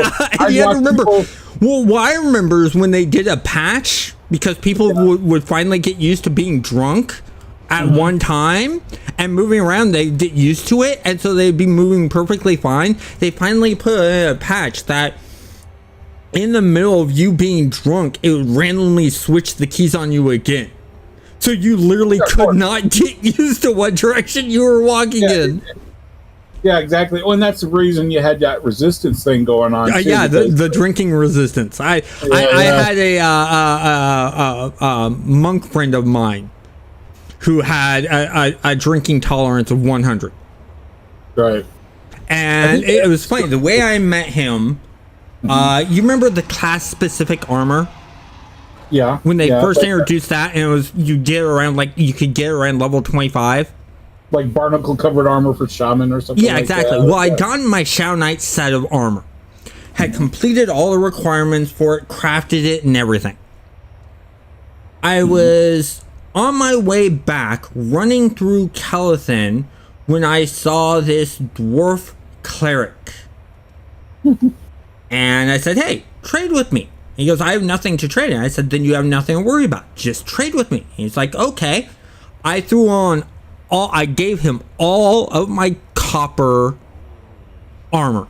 you had to remember. Well, what I remember is when they did a patch, because people would finally get used to being drunk at one time and moving around. They get used to it, and so they'd be moving perfectly fine. They finally put a patch that in the middle of you being drunk, it would randomly switch the keys on you again. So you literally could not get used to what direction you were walking in. Yeah, exactly. Well, and that's the reason you had that resistance thing going on. Too, the drinking resistance. I had a monk friend of mine who had a drinking tolerance of 100. Right. And it was funny. The way I met him, you remember the class-specific armor? Yeah. When they first introduced that, and it was you could get around level 25. Like barnacle-covered armor for shaman or something. Yeah, exactly. Well, I'd gotten my Shadow Knight set of armor. had completed all the requirements for it, crafted it, and everything. I was on my way back, running through Calithin, when I saw this dwarf cleric. And I said, hey, trade with me. He goes, I have nothing to trade. And I said, then you have nothing to worry about. Just trade with me. He's like, okay. I gave him all of my copper armor.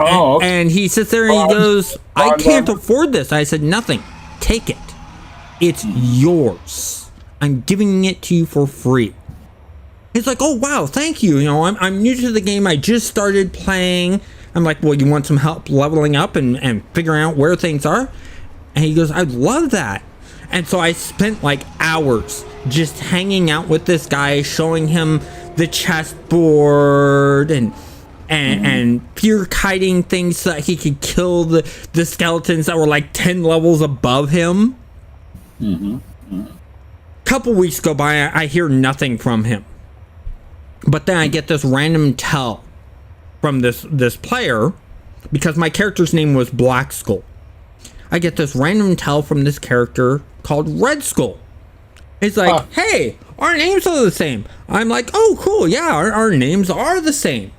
Oh, okay. And he sits there and he goes, I can't afford this. I said, nothing. Take it. It's yours. I'm giving it to you for free. He's like, oh, wow, thank you. You know, I'm new to the game. I just started playing. I'm like, well, you want some help leveling up and figuring out where things are? And he goes, I'd love that. And so I spent like hours just hanging out with this guy, showing him the chessboard and fear kiting things so that he could kill the skeletons that were like 10 levels above him. Couple weeks go by, I hear nothing from him. But then I get this random tell from this player, because my character's name was Black Skull. I get this random tell from this character called Red Skull. He's like, hey, our names are the same. I'm like, oh, cool, yeah, our names are the same.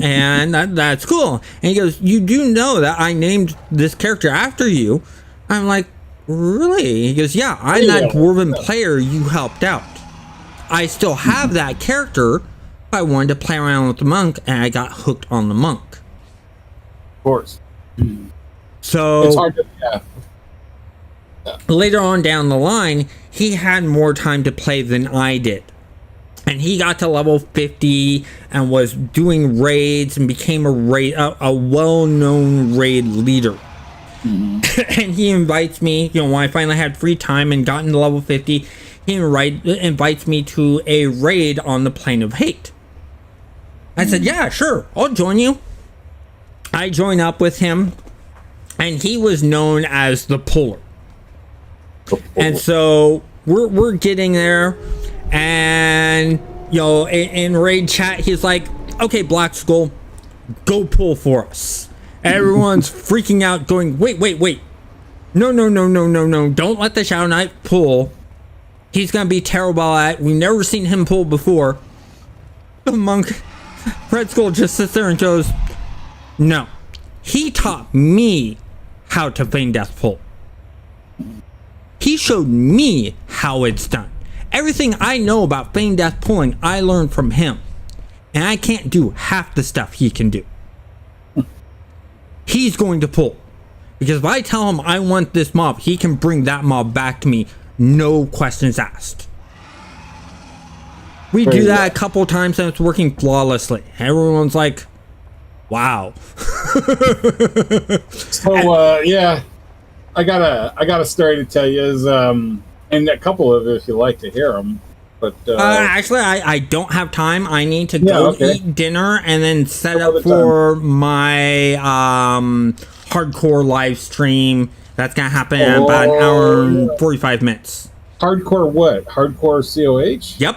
And that's cool. And he goes, you do know that I named this character after you? I'm like, really? He goes, yeah, I'm that dwarven player you helped out. I still have that character. I wanted to play around with the monk, and I got hooked on the monk. Of course. So it's hard to, yeah. Later on down the line, he had more time to play than I did. And he got to level 50 and was doing raids and became a well-known raid leader. And he invites me, you know, when I finally had free time and gotten to level 50, he invites me to a raid on the Plane of Hate. I said, yeah, sure, I'll join you. I join up with him, and he was known as the Puller. And so we're getting there, and, you know, in raid chat, he's like, okay, Black Skull, go pull for us. Everyone's freaking out, going, wait. No. Don't let the Shadow Knight pull. He's going to be terrible at it. We've never seen him pull before. The monk, Red Skull, just sits there and goes, no. He taught me how to feign death pull. He showed me how it's done. Everything I know about feign death pulling, I learned from him. And I can't do half the stuff he can do. He's going to pull. Because if I tell him I want this mob, he can bring that mob back to me. No questions asked. We do that a couple times and it's working flawlessly. Everyone's like, wow. So, yeah. I got a story to tell you. Is and a couple of it if you like to hear them. But actually, I don't have time. I need to go eat dinner and then set up for my hardcore live stream. That's gonna happen in about an hour and 45 minutes. Hardcore what? Hardcore COH? Yep.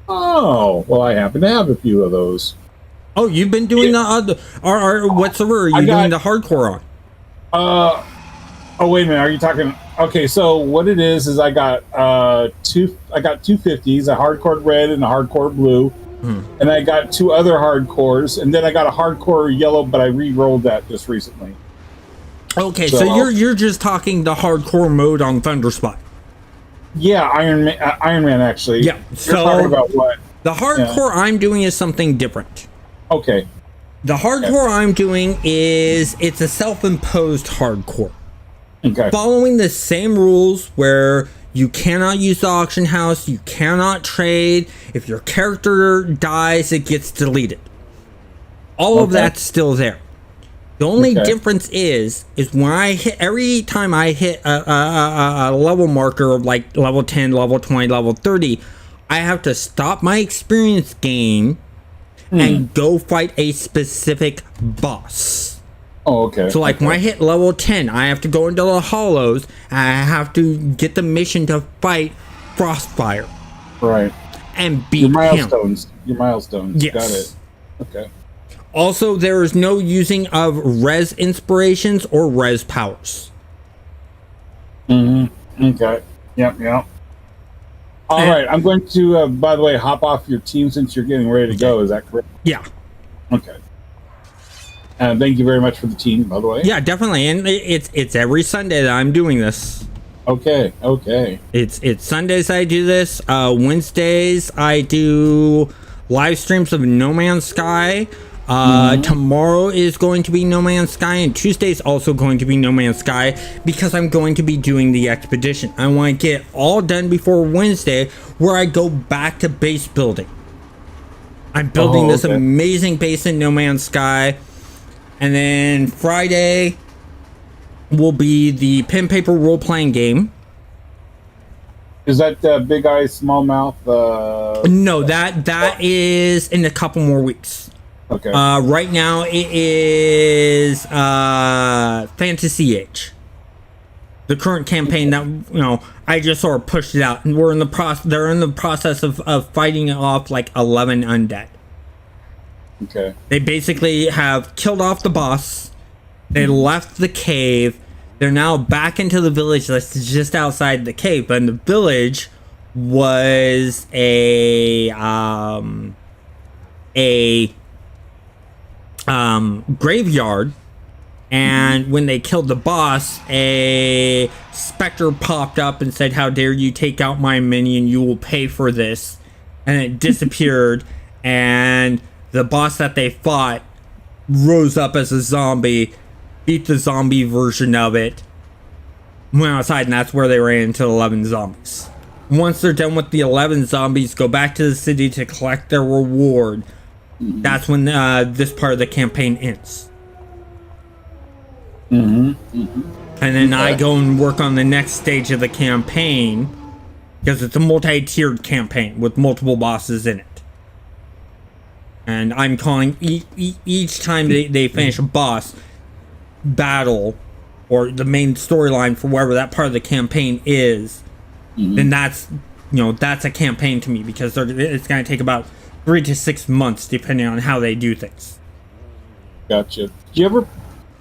Oh, well, I happen to have a few of those. Oh, you've been doing the what server are you doing the hardcore on? Oh, wait a minute. Are you talking? Okay, so what it is I got two 50s, a hardcore red and a hardcore blue, and I got two other hardcores, and then I got a hardcore yellow, but I re-rolled that just recently. Okay, so you're just talking the hardcore mode on Thunderspy. Yeah, Iron Man actually. Yeah. You're talking about what? The hardcore I'm doing is something different. Okay. The hardcore I'm doing it's a self-imposed hardcore. Okay. Following the same rules where you cannot use the auction house, you cannot trade. If your character dies, it gets deleted. All of that's still there. The only difference is when I hit, every time I hit a level marker of like level 10, level 20, level 30, I have to stop my experience gain and go fight a specific boss. Oh, okay. So like when I hit level 10, I have to go into the hollows and I have to get the mission to fight Frostfire. Right. And beat your milestones. him. Your milestones. Yes. Got it. Okay. Also, there is no using of res inspirations or res powers. Okay. Yep. All right. I'm going to, by the way, hop off your team since you're getting ready to go. Is that correct? Yeah. Okay. Thank you very much for the team, by the way. Yeah, definitely. And it's every Sunday that I'm doing this. Okay. It's Sundays I do this. Wednesdays I do live streams of No Man's Sky. Tomorrow is going to be No Man's Sky, and Tuesday's also going to be No Man's Sky because I'm going to be doing the expedition. I want to get all done before Wednesday, where I go back to base building. I'm building this amazing base in No Man's Sky, and then Friday will be the pen paper role playing game. Is that Big Eye Small Mouth? No, that is in a couple more weeks. Okay. Right now it is Fantasy Age. The current campaign that I just sort of pushed it out, and we're in the process. They're in the process of fighting off like 11 undead. Okay. They basically have killed off the boss. They left the cave. They're now back into the village that's just outside the cave, but in the village was a graveyard, and when they killed the boss, a specter popped up and said, "How dare you take out my minion, you will pay for this," and it disappeared. And the boss that they fought rose up as a zombie, beat the zombie version of it, went outside, and that's where they ran into 11 zombies. Once they're done with the 11 zombies, go back to the city to collect their reward. That's when this part of the campaign ends. And then I go and work on the next stage of the campaign, because it's a multi-tiered campaign with multiple bosses in it. And I'm calling each time they finish a boss battle, or the main storyline for wherever that part of the campaign is, then that's a campaign to me, because it's going to take about 3 to 6 months depending on how they do things. Gotcha. Do you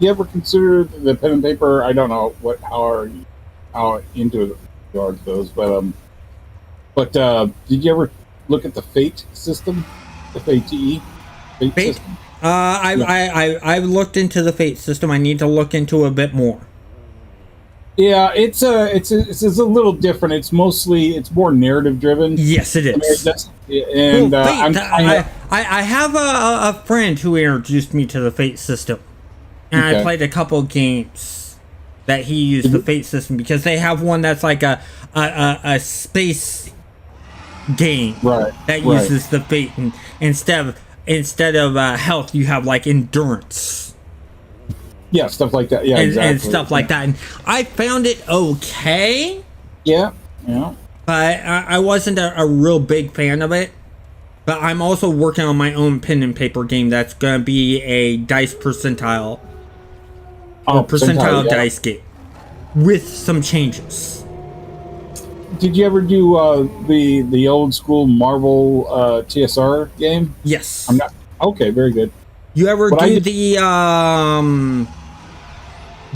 ever consider the pen and paper? I don't know how into you are to those, but did you ever look at the Fate system? The Fate system? I've looked into the Fate system. I need to look into a bit more. Yeah, it's a little different. It's more narrative driven. Yes, it is. I have a friend who introduced me to the Fate system, and I played a couple games that he used the Fate system, because they have one that's like a space game that uses the Fate, and instead of health, you have like endurance. Yeah, stuff like that. Yeah, exactly. And stuff like that. And I found it okay. Yeah. But I wasn't a real big fan of it. But I'm also working on my own pen and paper game that's going to be a dice percentile. Percentile dice game. With some changes. Did you ever do the old school Marvel TSR game? Yes. Okay, very good. You ever do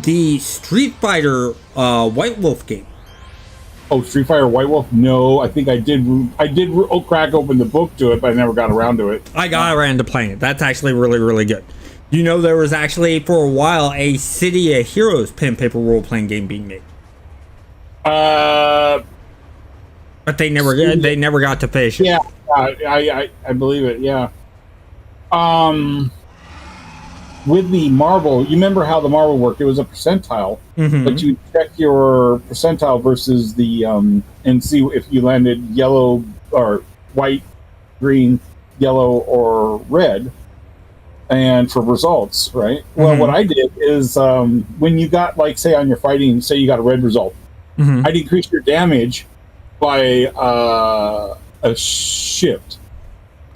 the Street Fighter White Wolf game? Oh, Street Fighter White Wolf? No, I think I did crack open the book to it, but I never got around to it. I got around to playing it. That's actually really, really good. There was actually, for a while, a City of Heroes pen paper role-playing game being made. But they never got to finish it. Yeah, I believe it, yeah. With the Marvel, you remember how the Marvel worked? It was a percentile, but you check your percentile versus the and see if you landed yellow or white, green, yellow, or red, and for results, right? Well, what I did is when you got, like, say on your fighting, say you got a red result, I decreased your damage by a shift.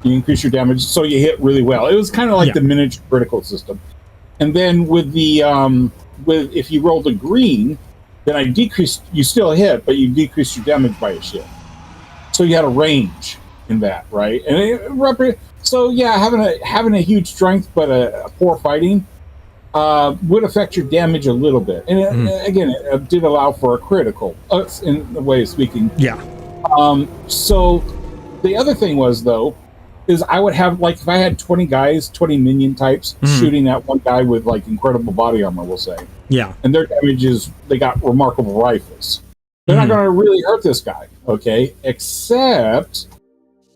You increase your damage, so you hit really well. It was kind of like the miniature critical system. And then with the if you rolled a green, then I decreased. You still hit, but you decreased your damage by a shift. So you had a range in that, right? And So yeah, having a huge strength but a poor fighting would affect your damage a little bit. And again, it did allow for a critical, in the way of speaking. Yeah. So the other thing was, though, is I would have, like, if I had 20 guys, 20 minion types shooting at one guy with, like, incredible body armor, we'll say. Yeah. And their damage is, they got remarkable rifles. They're not going to really hurt this guy, okay? Except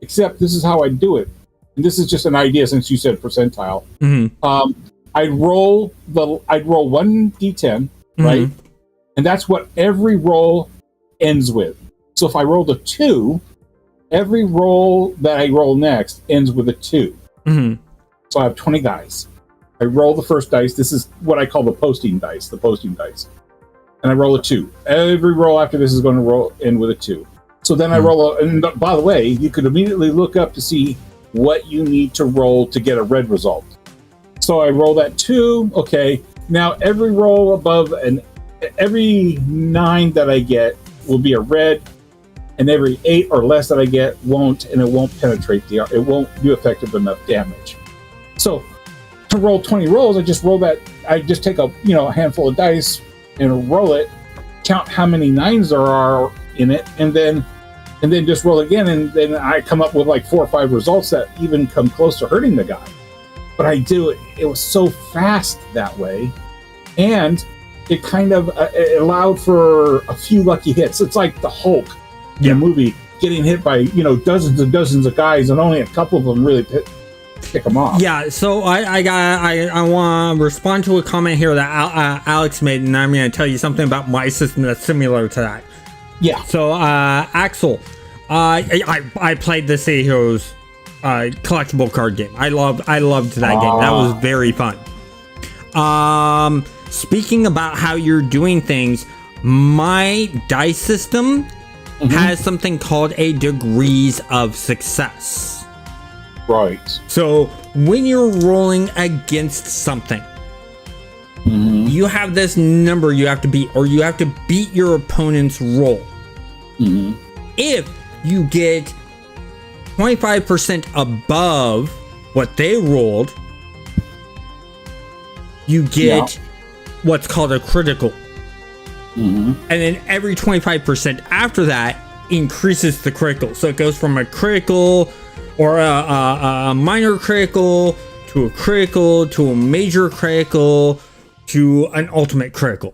this is how I do it. And this is just an idea since you said percentile. I'd roll 1d10, right? And that's what every roll ends with. So if I rolled a 2, every roll that I roll next ends with a 2. So I have 20 guys. I roll the first dice. This is what I call the posting dice. And I roll a 2. Every roll after this is going to end with a 2. So then I roll and by the way, you could immediately look up to see what you need to roll to get a red result. So I roll that 2. Okay. Now every roll above every 9 that I get will be a red, and every 8 or less that I get won't, and it won't penetrate it won't do effective enough damage. So to roll 20 rolls, I just roll that. I just take a handful of dice and roll it, count how many 9s there are in it, and then just roll again, and then I come up with like 4 or 5 results that even come close to hurting the guy. But I do it. It was so fast that way, and it kind of it allowed for a few lucky hits. It's like the Hulk in the movie getting hit by dozens and dozens of guys, and only a couple of them really pick them off. Yeah. So I want to respond to a comment here that Alex made, and I'm going to tell you something about my system that's similar to that. Yeah. So Axel, I played the City Heroes collectible card game. I loved that game. That was very fun. Speaking about how you're doing things, my dice system has something called a degrees of success. Right. So when you're rolling against something, you have this number you have to beat, or you have to beat your opponent's roll. If you get 25% above what they rolled, you get what's called a critical. And then every 25% after that increases the critical. So it goes from a critical or a minor critical to a critical to a major critical to an ultimate critical.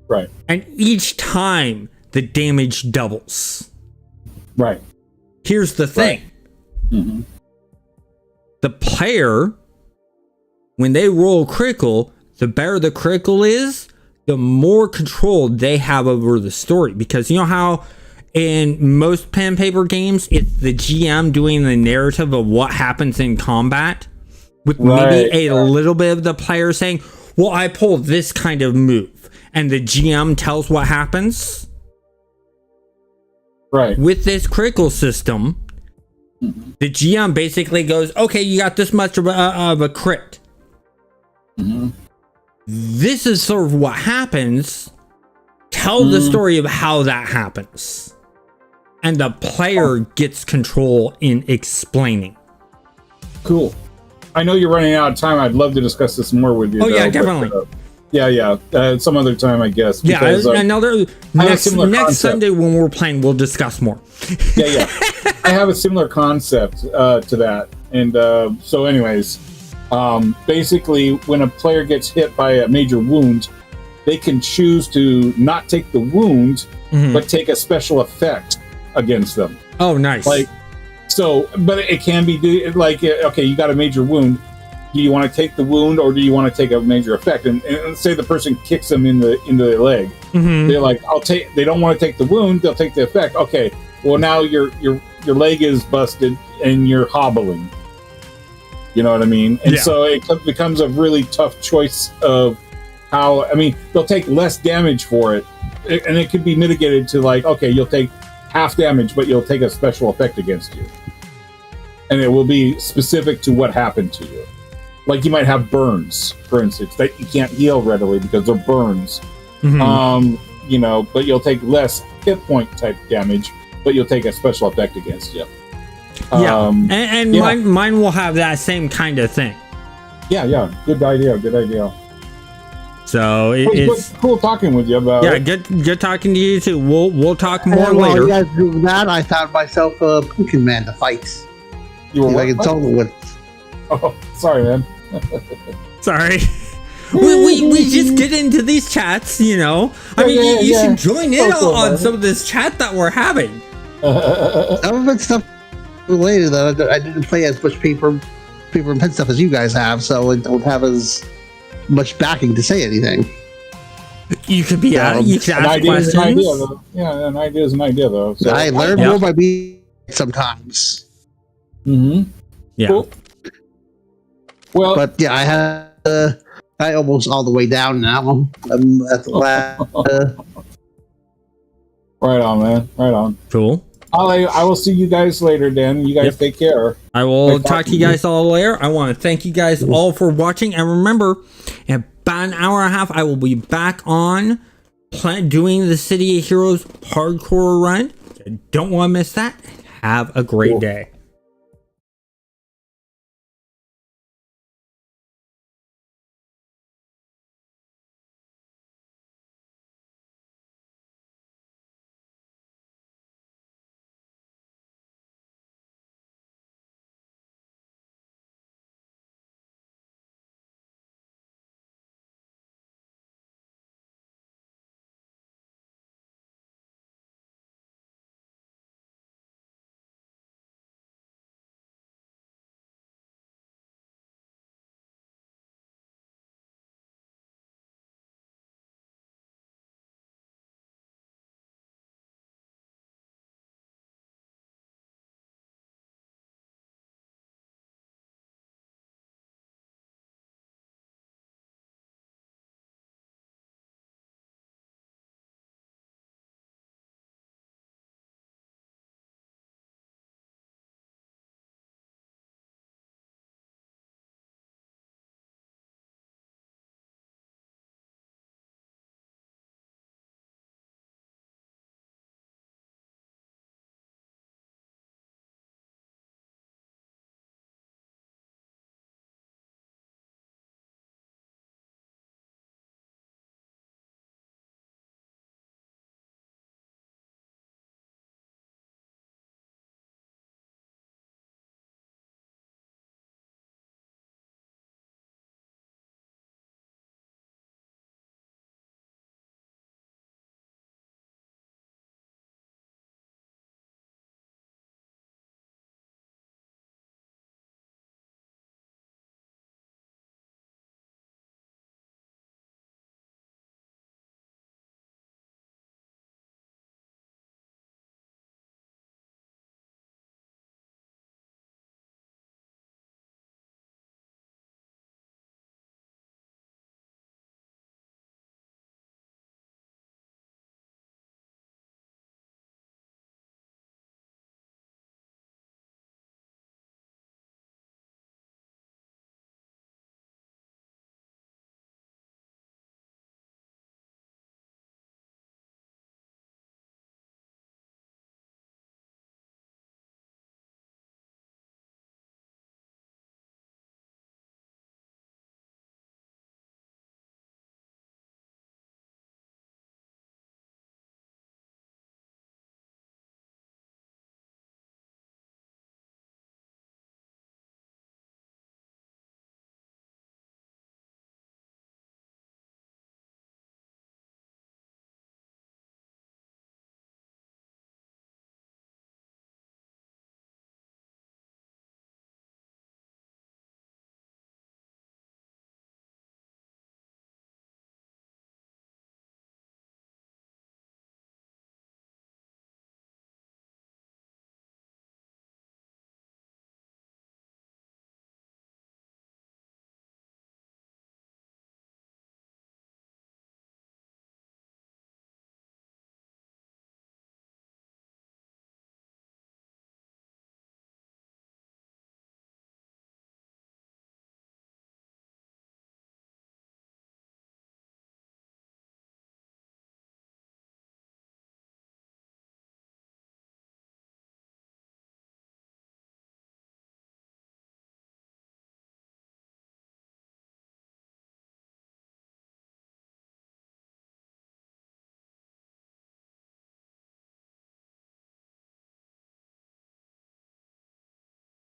Right. And each time the damage doubles. Right. Here's the thing. The player, when they roll critical, the better the critical is, the more control they have over the story. Because you know how in most pen and paper games, it's the GM doing the narrative of what happens in combat, with maybe a little bit of the player saying, well, I pulled this kind of move, and the GM tells what happens. Right. With this critical system, the GM basically goes, okay, you got this much of a crit. This is sort of what happens. Tell the story of how that happens. And the player gets control in explaining. Cool. I know you're running out of time. I'd love to discuss this more with you. Oh, yeah, definitely. Some other time, I guess. Because, next Sunday when we're playing, we'll discuss more. I have a similar concept to that. And so anyways, basically, when a player gets hit by a major wound, they can choose to not take the wound, but take a special effect against them. Oh, nice. But it can be like, okay, you got a major wound. Do you want to take the wound, or do you want to take a major effect? And say the person kicks them into their leg. They're like, they don't want to take the wound. They'll take the effect. Okay, well now your leg is busted and you're hobbling. You know what I mean? And so it becomes a really tough choice of how. I mean, they'll take less damage for it, and it could be mitigated to like, okay, you'll take half damage, but you'll take a special effect against you, and it will be specific to what happened to you. Like you might have burns, for instance, that you can't heal readily because they're burns. But you'll take less hit point type damage, but you'll take a special effect against you. Yeah, and mine will have that same kind of thing. Yeah. Good idea. So it's cool talking with you about. Yeah, good talking to you too. We'll talk more later. While you guys do that, I found myself a Pumpkin Man to fight. You were I can tell them with. Oh, sorry, man. Sorry. we just get into these chats, you know. I mean, you should join in on some of this chat that we're having. Some of it's stuff related that I didn't play as much paper and pen stuff as you guys have, so I don't have as much backing to say anything. You could be you could ask questions. An idea, though. Yeah, an idea is an idea, though. So I learn more by being sometimes. Yeah. Cool. Well, but yeah, I almost all the way down now. I'm at the last. Right on, man. Right on. Cool. I will see you guys later, Dan. You guys take care. I will talk to you guys all later. I want to thank you guys all for watching. And remember, in about an hour and a half, I will be back on doing the City of Heroes hardcore run. Don't want to miss that. Have a great day.